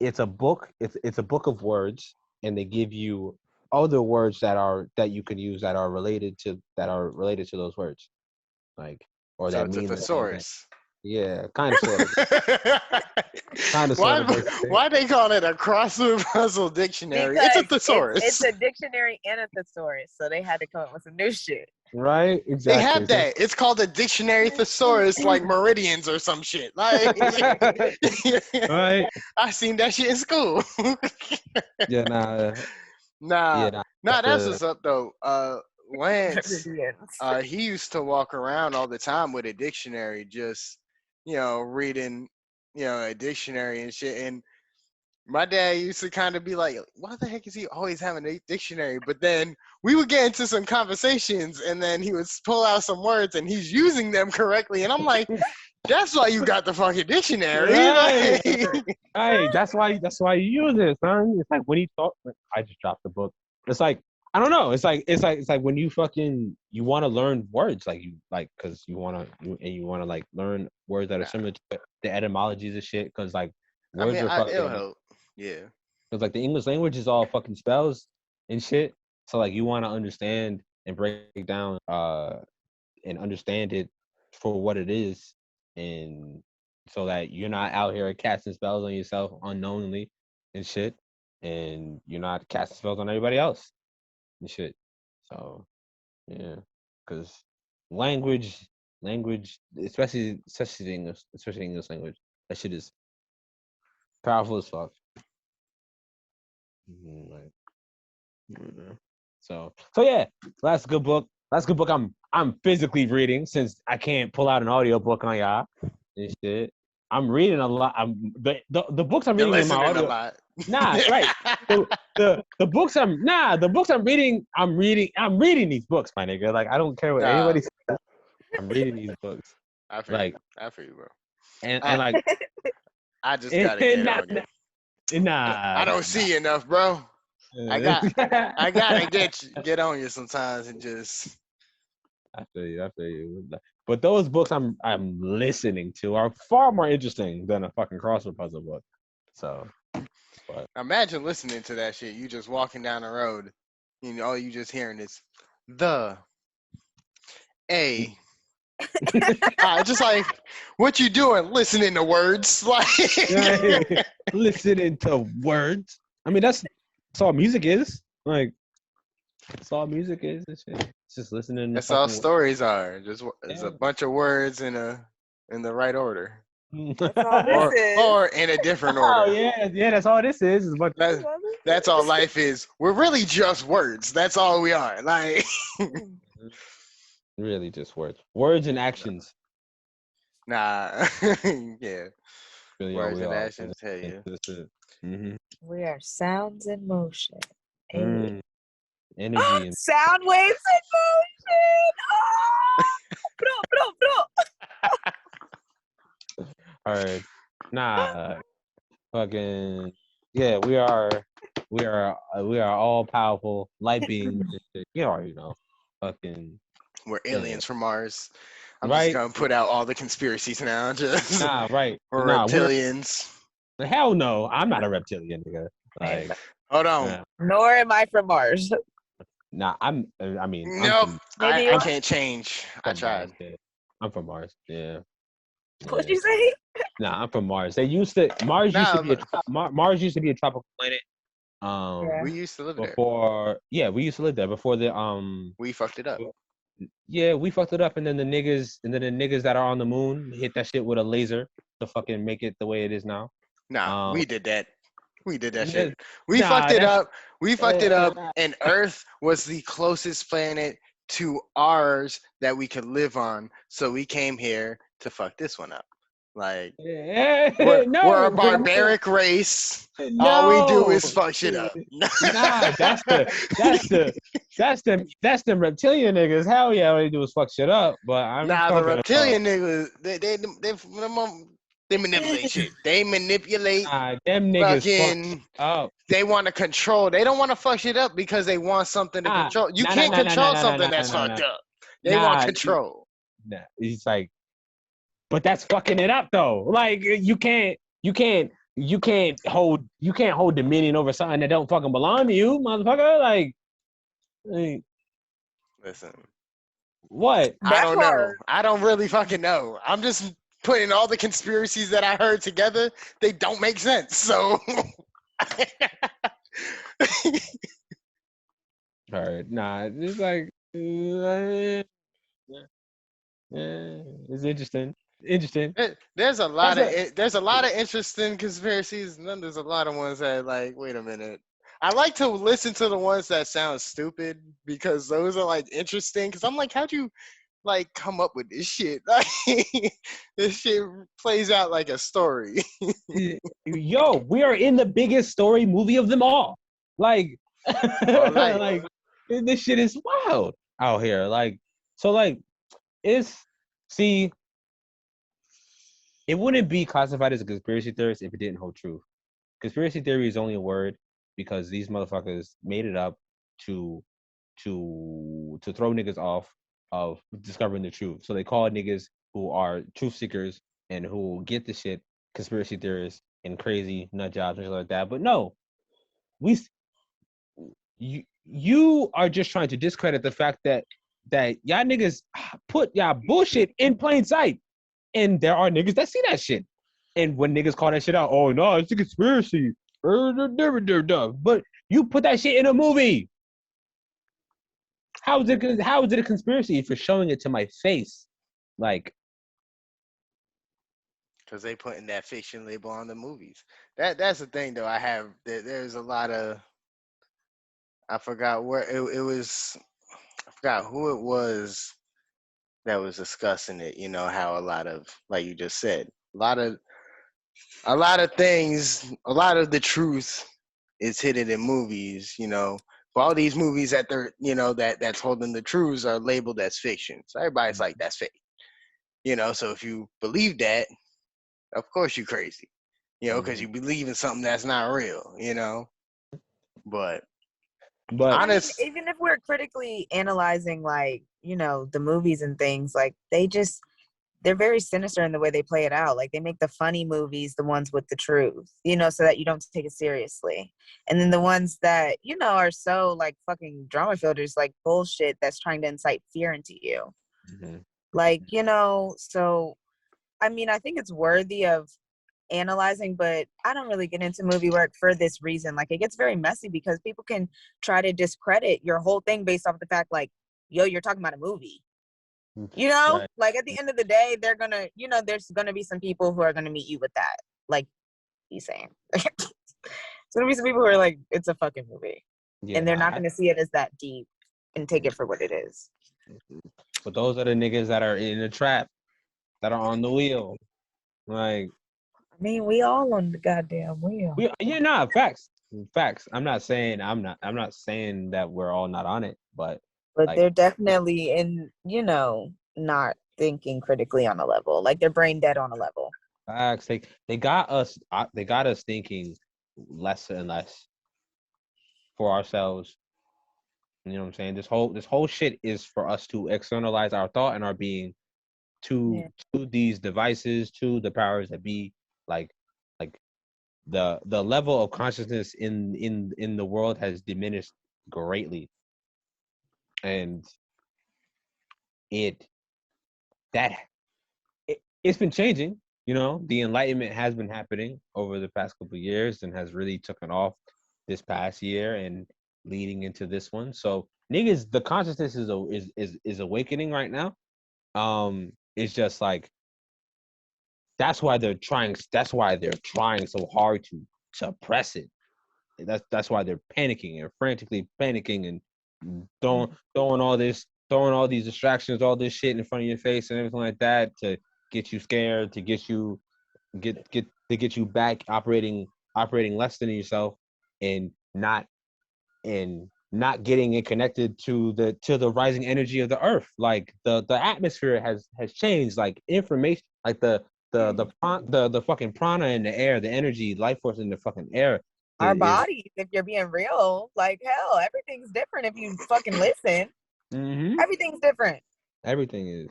it's a book. It's a book of words, and they give you other words that you can use that are related to those words, like or so that it's mean a thesaurus. Yeah, kind of sort of. Kind of sort of. Why they call it a crossword puzzle dictionary? Because it's a thesaurus. It's a dictionary and a thesaurus, so they had to come up with some new shit. Right, exactly. They have that. It's called a dictionary thesaurus, like meridians or some shit. Like, right. I seen that shit in school. Yeah, nah. That's what's up though. Lance, he used to walk around all the time with a dictionary, just reading, a dictionary and shit. And my dad used to kind of be like, why the heck is he always having a dictionary? But then we would get into some conversations and then he would pull out some words and he's using them correctly. And I'm like, that's why you got the fucking dictionary. Right. Right. That's why you use it, son. It's like when he thought, I just dropped the book. It's like, I don't know. It's like when you want to learn words, because you want to like learn words that are similar to the etymologies and shit. Because like words are fucking. It'll help. Yeah. Because like the English language is all fucking spells and shit. So like you want to understand and break it down and understand it for what it is, and so that you're not out here casting spells on yourself unknowingly and shit, and you're not casting spells on everybody else and shit. So yeah, because language, especially English language, that shit is powerful as fuck. Like, so yeah, that's a good book. I'm physically reading, since I can't pull out an audio book on y'all and shit. I'm reading a lot. The books I'm reading in my audio. A lot. Nah, right. The books I'm reading. I'm reading these books, my nigga. Like, I don't care what anybody says. I'm reading these books. I feel you, bro. And like, I just gotta get on you. I don't see enough, bro. I gotta get on you sometimes and just. I feel you. But those books I'm listening to are far more interesting than a fucking crossword puzzle book. So, but imagine listening to that shit. You just walking down the road, all you just hearing is the A. Just like, what you doing? Listening to words, like listening to words. I mean, that's all music is. Like, that's all music is. And shit. It's just listening. That's all stories are. Just it's a bunch of words in the right order. That's all this is. Or in a different order. Oh yeah, that's all this is. That's all life is. We're really just words. That's all we are. Like, really just words and actions. Nah, yeah. Really words and actions. Tell you. Mm-hmm. We are sounds in motion. Energy and sound waves in motion. All right. Nah. Fucking yeah. We are all powerful light beings. You already know. Fucking. We're aliens from Mars. I'm just gonna put out all the conspiracies now. Just right. Or reptilians. Hell no, I'm not a reptilian, nigga. Like, hold on. Nor am I from Mars. Nah, nope. I can't change. I tried. Mars, I'm from Mars. Yeah. What'd you say? Nah, I'm from Mars. Mars used to be a tropical planet. We used to live there. We used to live there before the we fucked it up. Yeah, we fucked it up, and then the niggas that are on the moon hit that shit with a laser to fucking make it the way it is now. Nah, we did that. We did that shit. We fucked it up. We fucked it up, and Earth was the closest planet to ours that we could live on. So we came here to fuck this one up. Like, we're a barbaric race. No. All we do is fuck shit up. Nah, that's them reptilian niggas. Hell yeah, all they do is fuck shit up. But the reptilian niggas, they manipulate shit. They manipulate. Them niggas fucking. They want to control. They don't want to fuck shit up because they want something to control. You can't control something that's fucked up. They want control. Nah, it's like. But that's fucking it up though. Like, you can't hold dominion over something that don't fucking belong to you, motherfucker. Like listen. What? I don't know. I don't really fucking know. I'm just putting all the conspiracies that I heard together. They don't make sense. So all right. Nah, it's like it's interesting. There's a lot of interesting conspiracies, and then there's a lot of ones that like, wait a minute. I like to listen to the ones that sound stupid because those are like interesting. Because I'm like, how'd you like come up with this shit? This shit plays out like a story. Yo, we are in the biggest story movie of them all. Like, like this shit is wild out here. Like, so like, it wouldn't be classified as a conspiracy theorist if it didn't hold truth. Conspiracy theory is only a word because these motherfuckers made it up to throw niggas off of discovering the truth. So they call niggas who are truth seekers and who get the shit conspiracy theorists and crazy nut jobs and shit like that. But no, you are just trying to discredit the fact that y'all niggas put y'all bullshit in plain sight, and there are niggas that see that shit. And when niggas call that shit out, oh no, it's a conspiracy. But you put that shit in a movie. How is it a conspiracy if you're showing it to my face? Like, because they putting that fiction label on the movies. That's the thing though. There's a lot of, I forgot where it was. I forgot who it was that was discussing it. You know how a lot of, like you just said, a lot of things, a lot of the truth is hidden in movies. You know, but all these movies that they're, you know, that's holding the truths are labeled as fiction. So everybody's like, that's fake. You know, so if you believe that, of course you're crazy. You know, because you believe in something that's not real. You know, but I mean, even if we're critically analyzing, like, you know, the movies and things, like, they're very sinister in the way they play it out. Like, they make the funny movies the ones with the truth, you know, so that you don't take it seriously. And then the ones that, you know, are so, like, fucking drama filled is like bullshit that's trying to incite fear into you. Like, you know, so, I mean, I think it's worthy of analyzing, but I don't really get into movie work for this reason. Like, it gets very messy because people can try to discredit your whole thing based off of the fact, like, yo, you're talking about a movie. You know, right. Like, at the end of the day, they're gonna, you know, there's gonna be some people who are gonna meet you with that. Like he's saying. There's gonna be some people who are like, it's a fucking movie. Yeah, and they're not gonna see it as that deep and take it for what it is. But those are the niggas that are in the trap, that are on the wheel. Like, I mean, we all on the goddamn wheel. Facts. I'm not saying that we're all not on it, but like, they're definitely in, you know, not thinking critically on a level. Like, they're brain dead on a level. Facts. They got us thinking less and less for ourselves. You know what I'm saying? This whole shit is for us to externalize our thought and our being to these devices, to the powers that be. Like the level of consciousness in the world has diminished greatly, and it's been changing. You know, the Enlightenment has been happening over the past couple of years and has really taken off this past year and leading into this one. So niggas, the consciousness is awakening right now. It's just like, that's why they're trying so hard to suppress it. That's why they're panicking and frantically panicking and throwing all these distractions, all this shit in front of your face and everything like that to get you scared, to get you back operating less than yourself, and not getting it connected to the rising energy of the earth. Like the atmosphere has changed. Like information, like the fucking prana in the air, the energy, life force in the fucking air. Our bodies, if you're being real, like, hell, everything's different if you fucking listen. Everything's different. Everything is.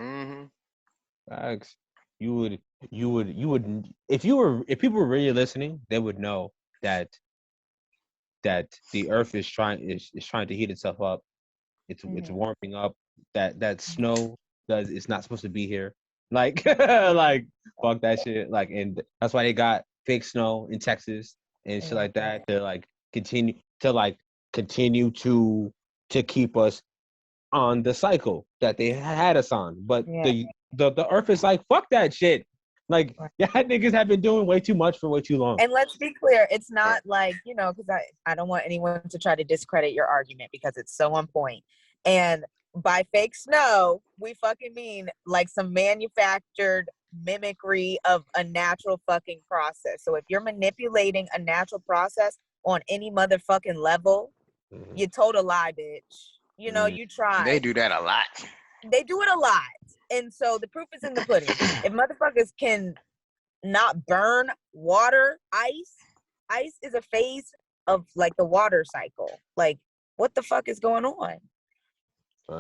Facts. You would if people were really listening, they would know that the earth is trying to heat itself up. It's warming up. That snow it's not supposed to be here. Like like fuck that shit. Like, and that's why they got fake snow in Texas and shit like that, to like continue to keep us on the cycle that they had us on. But the earth is like, fuck that shit. Like, niggas have been doing way too much for way too long. And let's be clear, it's not like, you know, because I don't want anyone to try to discredit your argument because it's so on point. And by fake snow, we fucking mean like some manufactured mimicry of a natural fucking process. So if you're manipulating a natural process on any motherfucking level, you told a lie, bitch. You know, you try. They do that a lot. They do it a lot. And so the proof is in the pudding. If motherfuckers can not burn water, ice is a phase of like the water cycle. Like, what the fuck is going on?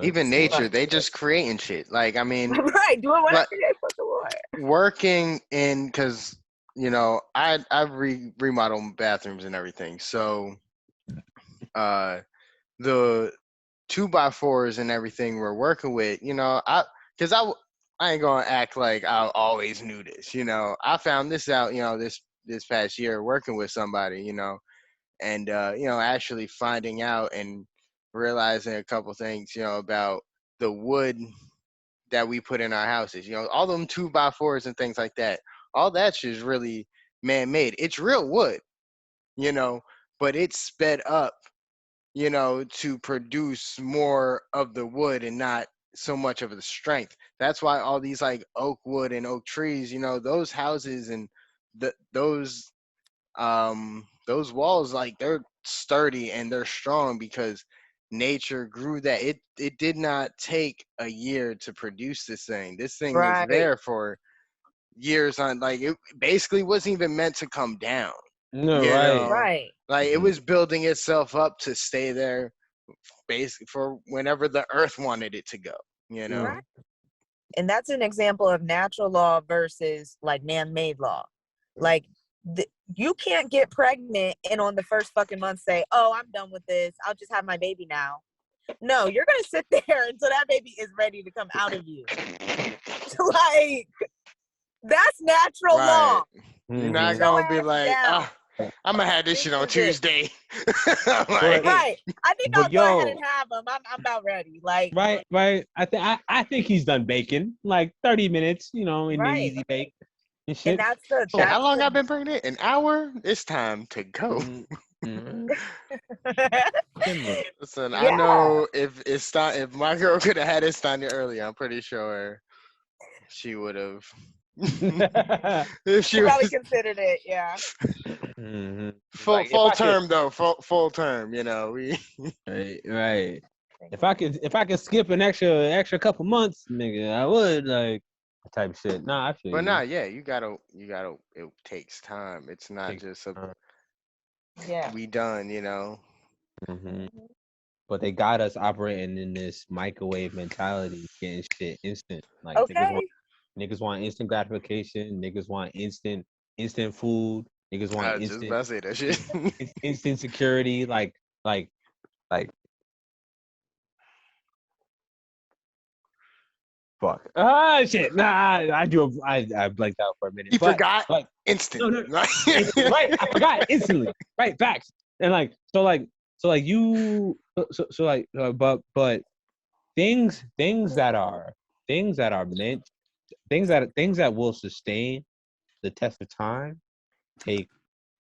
Even nature, they just creating shit. Like, I mean, right, doing whatever they fucking want. Working in, because, you know, I've remodeled bathrooms and everything. So, the 2x4s and everything we're working with, I ain't gonna act like I always knew this. I found this out, this past year working with somebody, and actually finding out and realizing a couple things, about the wood that we put in our houses. All them 2x4s and things like that. All that shit is really man-made. It's real wood, but it's sped up, to produce more of the wood and not so much of the strength. That's why all these like oak wood and oak trees, those houses and those walls, like they're sturdy and they're strong because nature grew that. It did not take a year to produce this thing. This thing was Right. there for years on, like it basically wasn't even meant to come down. No, Right. Like it was building itself up to stay there basically for whenever the earth wanted it to go, Right. And that's an example of natural law versus like man-made law. Like you can't get pregnant and on the first fucking month say, oh, I'm done with this, I'll just have my baby now. No, you're gonna sit there until that baby is ready to come out of you. Like, that's natural law. You're not gonna be like, I'm gonna have this shit on Tuesday. Right. I think I'll go ahead and have them. I'm about ready. Like, right. I think he's done baking like 30 minutes, in the easy bake and shit. And that's how long I've been pregnant? An hour. It's time to go. Listen, I know if my girl could have had it started earlier, I'm pretty sure she would have. She probably considered it, yeah. Full term though, full term. We right. If I could skip an extra couple months, nigga, I would like type shit. Nah, I feel. But nah, yeah, you gotta. It takes time. It's not just we done. But they got us operating in this microwave mentality, getting shit instant. Like niggas want instant gratification. Niggas want instant food. Niggas want instant. Just about to say that shit. Instant security. Like. Fuck. Ah, shit. Nah, I blanked out for a minute. You forgot? Like, instant. No. Right. I forgot instantly. Right. Facts. And but things that will sustain the test of time take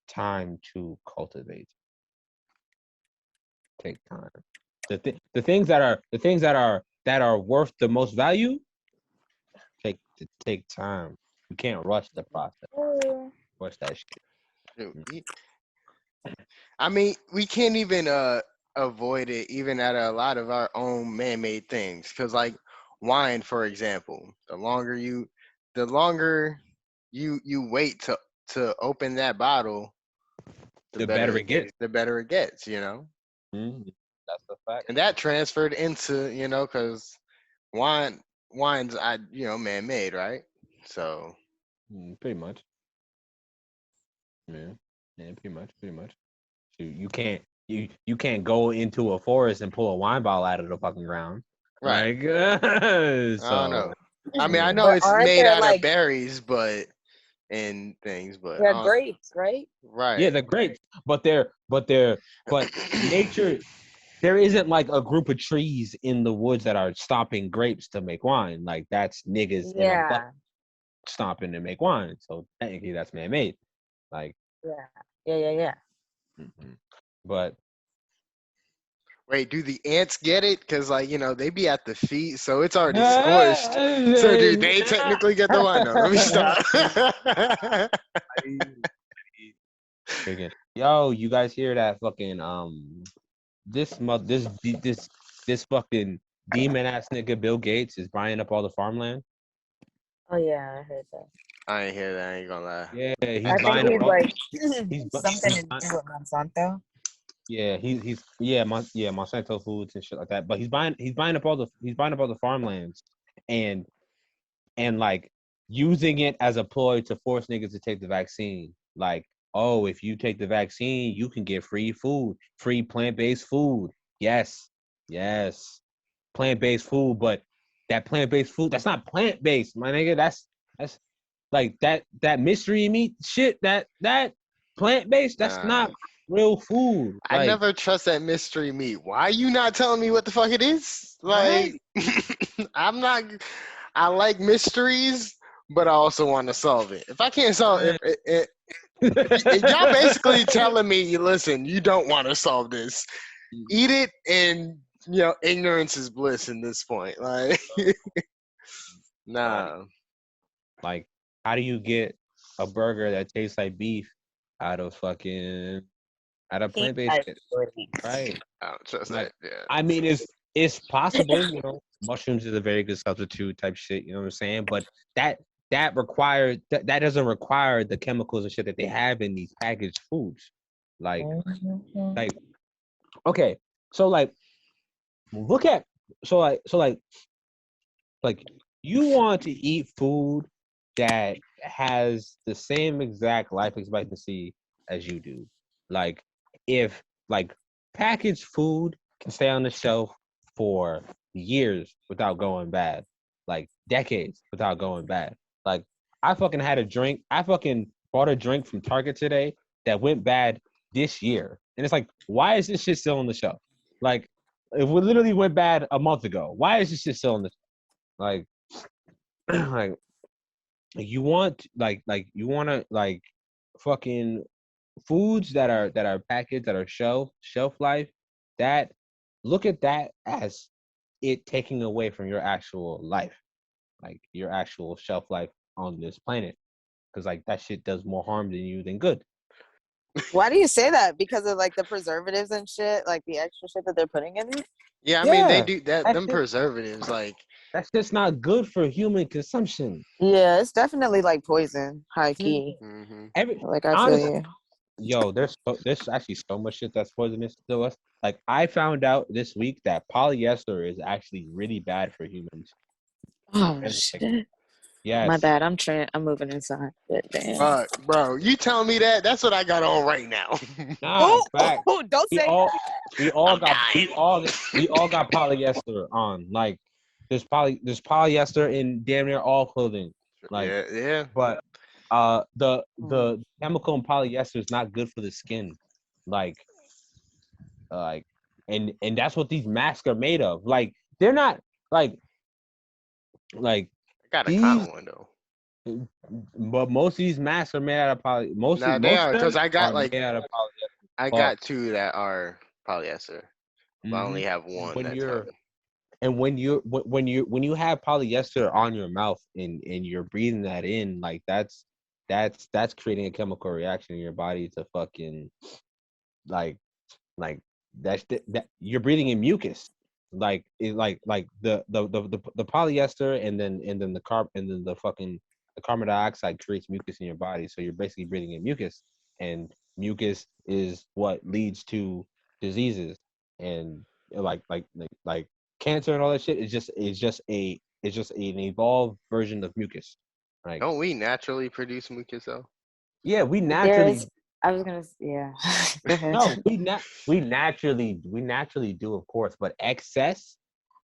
time to cultivate. Take time. The things that are worth the most value take time. You can't rush the process. Rush that shit. I mean, we can't even avoid it even at a lot of our own man-made things. Because like wine, for example, the longer you wait to open that bottle, the better it gets. The better it gets, Mm-hmm. That's the fact. And that transferred into, because wine's man-made, right? So pretty much. Yeah, pretty much. You can't go into a forest and pull a wine bottle out of the fucking ground. Right. Like, I don't know. I mean, I know it's made out of berries, and things, but they're grapes, right? Right. Yeah, they're grapes, but nature. There isn't like a group of trees in the woods that are stomping grapes to make wine. Like that's niggas in a butt stomping to make wine. So technically, that's man-made. Like. Yeah. Mm-hmm. But. Wait, do the ants get it? Because they be at the feet, so it's already squished. So do they technically get the wine? No, let me stop. Yo, you guys hear that fucking this fucking demon ass nigga Bill Gates is buying up all the farmland? Oh yeah, I heard that. I ain't hear that. I ain't gonna lie. Yeah, he's buying up something to do with Monsanto. Yeah, Monsanto foods and shit like that. But he's buying up all the farmlands and like using it as a ploy to force niggas to take the vaccine. Like, oh, if you take the vaccine, you can get free food, free plant-based food. Yes. Plant-based food, but that plant-based food, that's not plant-based, my nigga. That's like that mystery meat shit, that plant-based, that's not real food. I Like, never trust that mystery meat. Why are you not telling me what the fuck it is? Like, right? I like mysteries, but I also want to solve it. If I can't solve it, y'all basically telling me, listen, you don't want to solve this. Eat it, and ignorance is bliss in this point. Like, nah. Like, how do you get a burger that tastes like beef out of plant-based shit? Right. I don't trust Like, that. Yeah. I mean, it's possible, mushrooms is a very good substitute type shit, you know what I'm saying? But that doesn't require the chemicals and shit that they have in these packaged foods. Like, okay, so like, look at like you want to eat food that has the same exact life expectancy as you do. Like, if like packaged food can stay on the shelf for years without going bad, like decades without going bad. Like, I fucking bought a drink from Target today that went bad this year. And it's like, why is this shit still on the shelf? Like, it literally went bad a month ago. Why is this shit still on the shelf? Like, like you want to fucking foods that are packaged, that are shelf life, that look at that as it taking away from your actual life, like your actual shelf life on this planet, because like that shit does more harm than you than good. Why do you say that? Because of like the preservatives and shit, like the extra shit that they're putting in it? Yeah, I mean they do that. Them preservatives, like, that's just not good for human consumption. Yeah, it's definitely like poison, high key. Mm-hmm. Like, I feel you. Yo, there's actually so much shit that's poisonous to us. Like, I found out this week that polyester is actually really bad for humans. Oh shit! Yes. My bad. I'm moving inside. But damn. Bro, you telling me that? That's what I got on right now. Nah, fact. Don't say we all got polyester on. Like, there's polyester in damn near all clothing. Like, yeah. But the chemical in polyester is not good for the skin. Like, and that's what these masks are made of. Like, they're not like I got a cotton one though. But most of these masks are made out of poly. They are, because I got made out of polyester. I got two that are polyester. Mm-hmm. I only have one. When you have polyester on your mouth and you're breathing that in, like that's creating a chemical reaction in your body to fucking like that you're breathing in mucus. Like the polyester and then the carbon dioxide creates mucus in your body, so you're basically breathing in mucus, and mucus is what leads to diseases, and like cancer and all that shit is just an evolved version of mucus. Like, don't we naturally produce mucus though? Yeah, we naturally. I was gonna, yeah. No, we naturally do, of course, but excess.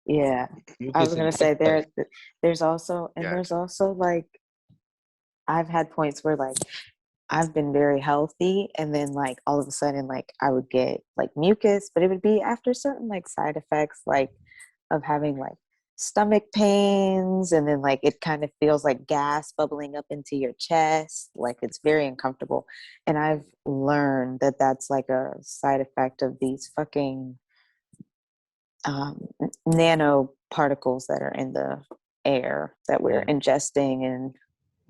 Yeah, I was gonna say there's also like, I've had points where like I've been very healthy, and then like all of a sudden like I would get like mucus, but it would be after certain like side effects like of having like stomach pains, and then like it kind of feels like gas bubbling up into your chest, like it's very uncomfortable. And I've learned that that's like a side effect of these fucking nanoparticles that are in the air that we're ingesting and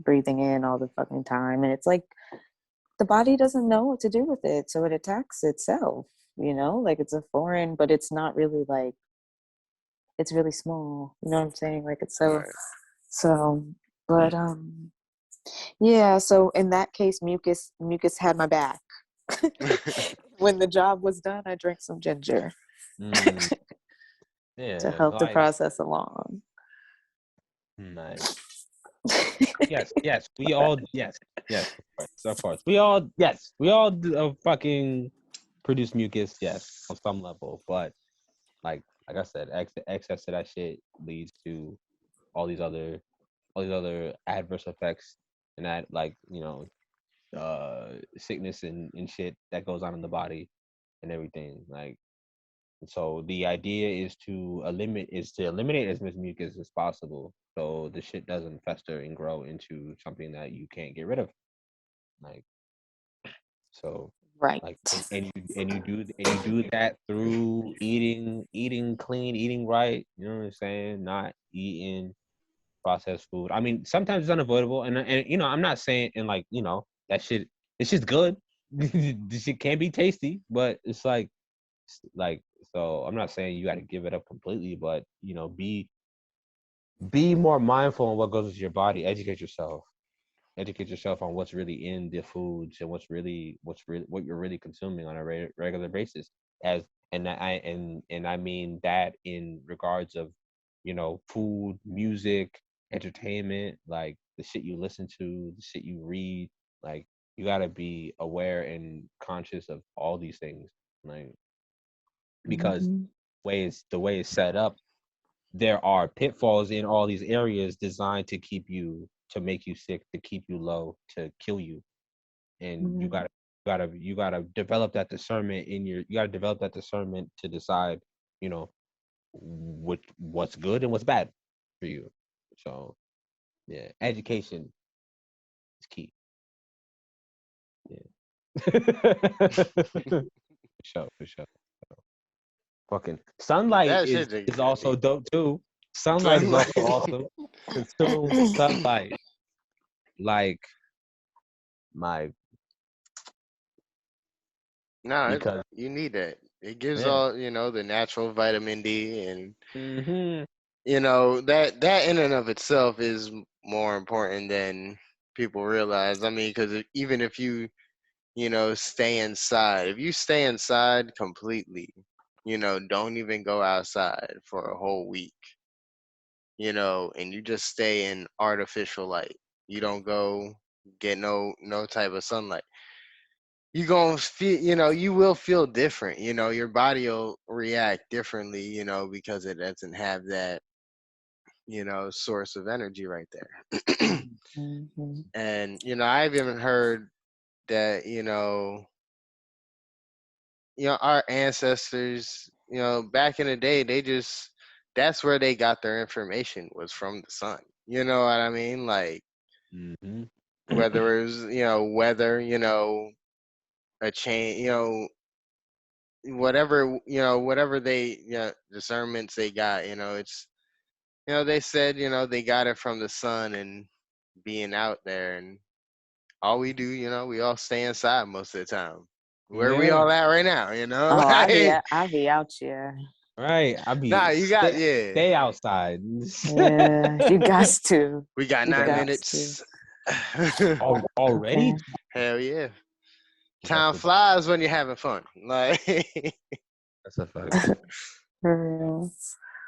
breathing in all the fucking time. And it's like the body doesn't know what to do with it, so it attacks itself, like it's a foreign, but it's not really like, it's really small, you know what I'm saying? Like it's but yeah, so in that case mucus had my back. When the job was done, I drank some ginger. Yeah, to help the process along. Nice. Yes, we all, of course. We all fucking produce mucus, yes, on some level, but like I said, excess to that shit leads to all these other adverse effects, and that, like, sickness and shit that goes on in the body and everything. Like, so the idea is to eliminate as much mucus as possible, so the shit doesn't fester and grow into something that you can't get rid of. Like, so, Right. like, and you do that through eating clean, eating right. You know what I'm saying? Not eating processed food. I mean, sometimes it's unavoidable, and I'm not saying, and like, that shit, it's just good. This shit can be tasty, but it's like, so I'm not saying you got to give it up completely, but be more mindful on what goes into your body. Educate yourself on what's really in the foods, and what you're really consuming on a regular basis. As and I mean that in regards of, food, music, entertainment, like the shit you listen to, the shit you read. Like, you gotta be aware and conscious of all these things, like, because the way it's set up, there are pitfalls in all these areas designed to make you sick, to keep you low, to kill you. And you gotta develop that discernment to decide, what's good and what's bad for you. So yeah, education is key. Yeah. For sure. Fucking sunlight is also dope too. Sunlight is also awesome. Consume sunlight. Like, because you need that. It gives all, the natural vitamin D, and that in and of itself is more important than people realize. I mean, because even if you stay inside, if you stay inside completely, don't even go outside for a whole week, and you just stay in artificial light, you don't go get no type of sunlight, you gonna feel, you will feel different. Your body will react differently, because it doesn't have that, source of energy right there. And I've even heard that, our ancestors, back in the day, that's where they got their information, was from the sun. You know what I mean? Like, whether it was, weather, a change, whatever they, discernments they got, it's, they said, they got it from the sun and being out there, and all we do, we all stay inside most of the time. Where we all at right now, Oh, I'll be out here. Right, stay outside. Yeah, you got to. We got 9 minutes. Already? Hell yeah. Time flies when you're having fun. Like, that's a fact.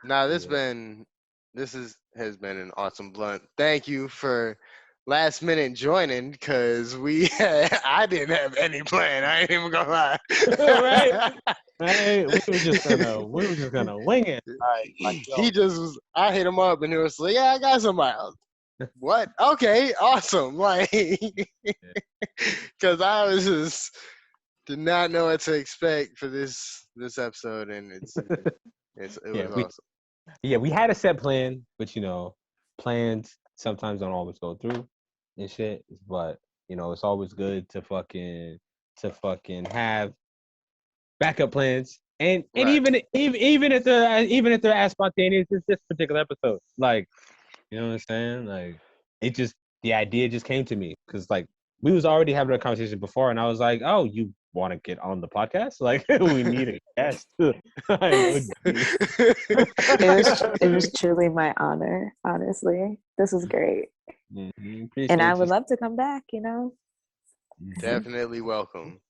Now this has been an awesome blunt. Thank you for last minute joining, because I didn't have any plan. I ain't even gonna lie. Right. Right. We were just gonna wing it. I hit him up and he was like, "Yeah, I got somebody else." What? Okay, awesome. Like, because I was just did not know what to expect for this episode, and it was awesome. Yeah, we had a set plan, but plans sometimes don't always go through and shit. But it's always good to fucking have backup plans, and even if they're as spontaneous as this particular episode, like, you know what I'm saying? Like, the idea just came to me because, like, we was already having a conversation before, and I was like, "Oh, you want to get on the podcast? Like, we need a guest." It was truly my honor. Honestly, this was great, and I would love to come back. Definitely welcome.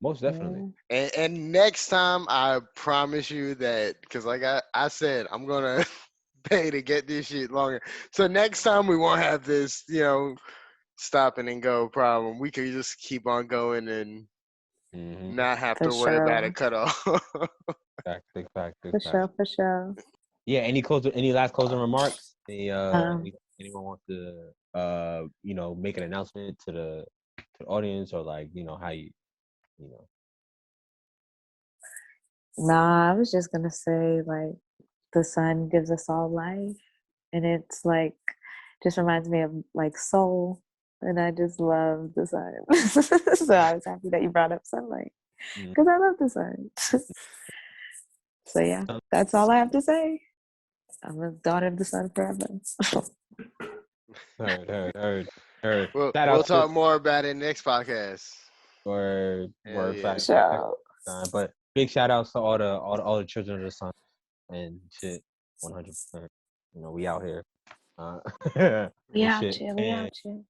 Most definitely. And next time, I promise you that, because like I said, I'm gonna pay to get this shit longer. So next time we won't have this, stopping and go problem. We could just keep on going, and not have to worry about it cut off. Big fact. For sure. Yeah. Any last closing remarks? Anyone want to make an announcement to the audience, or like how you know? Nah, I was just gonna say like the sun gives us all life, and it's like just reminds me of like soul, and I just love the sun. So I was happy that you brought up sunlight because I love the sun. So yeah, that's all I have to say. I'm a daughter of the sun forever. Heard. We'll talk more about it next podcast. Word fact. Sure. But big shout outs to all the children of the sun and shit. 100%. We out here. We out here.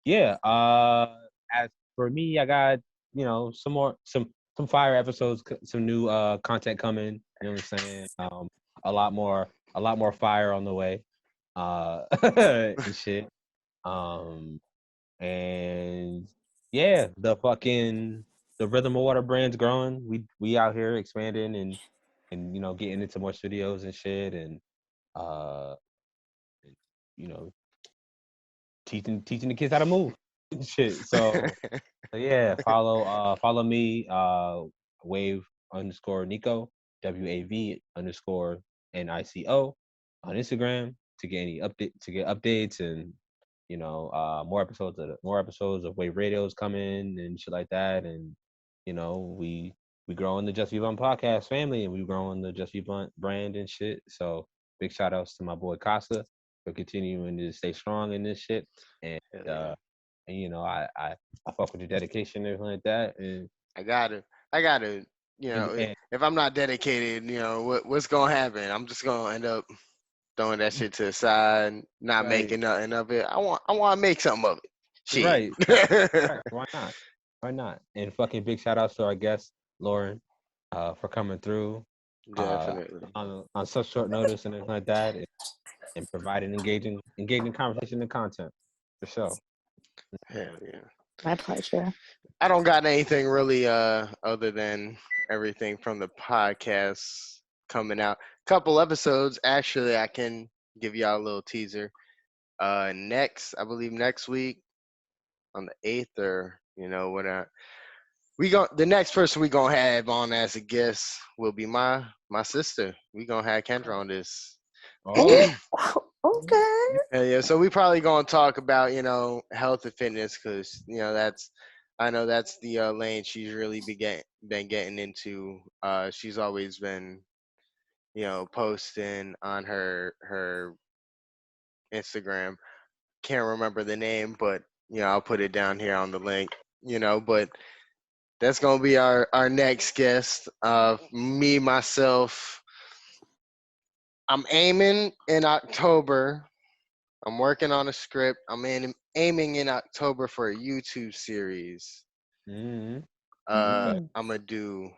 Yeah. As for me, I got some fire episodes, some new content coming. You know what I'm saying? A lot more fire on the way. And shit. And yeah, the Rhythm of Water brand's growing. We out here expanding and getting into more studios and shit, and teaching the kids how to move and shit. So yeah, follow me, wave_Nico, WAV_NICO on Instagram to get updates and more episodes of Wave Radio's coming and shit like that. And we growing the JustBeBlunt podcast family, and we growing the JustBeBlunt brand and shit. So big shout outs to my boy Costa for continuing to stay strong in this shit. And I fuck with your dedication and everything like that. And I gotta if I'm not dedicated, what's gonna happen? I'm just gonna end up throwing that shit to the side, not making nothing of it. I want to make something of it. Shit. Right. Why not? And fucking big shout outs to our guest Lauryn for coming through. Definitely. On such short notice and everything like that, and providing engaging conversation and content for sure. Hell yeah. My pleasure. I don't got anything really other than everything from the podcast coming out. Couple episodes, actually, I can give y'all a little teaser. I believe next week on the 8th, or when the next person we gonna have on as a guest will be my sister. We gonna have Kendra on this. Oh, okay. Yeah, so we probably gonna talk about health and fitness, because I know that's the lane she's really been getting into. She's always been posting on her Instagram. Can't remember the name, but I'll put it down here on the link. But that's gonna be our next guest. Me myself, I'm aiming in October. I'm working on a script. I'm aiming in October for a YouTube series. I'm gonna do,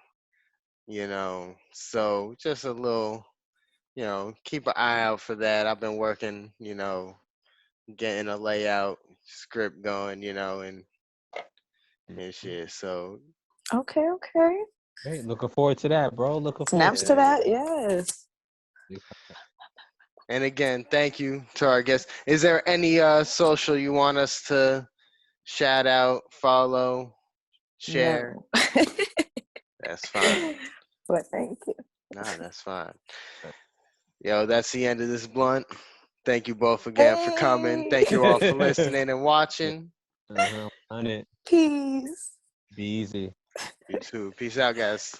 so just a little, keep an eye out for that. I've been working, getting a layout script going, and shit. So. Okay. Hey, looking forward to that, bro. Snaps to that, yes. And again, thank you to our guests. Is there any social you want us to shout out, follow, share? No. That's fine. But thank you. Nah, that's fine. Yo, that's the end of this blunt. Thank you both again for coming. Thank you all for listening and watching. On it. Peace. Be easy. You too. Peace out, guys.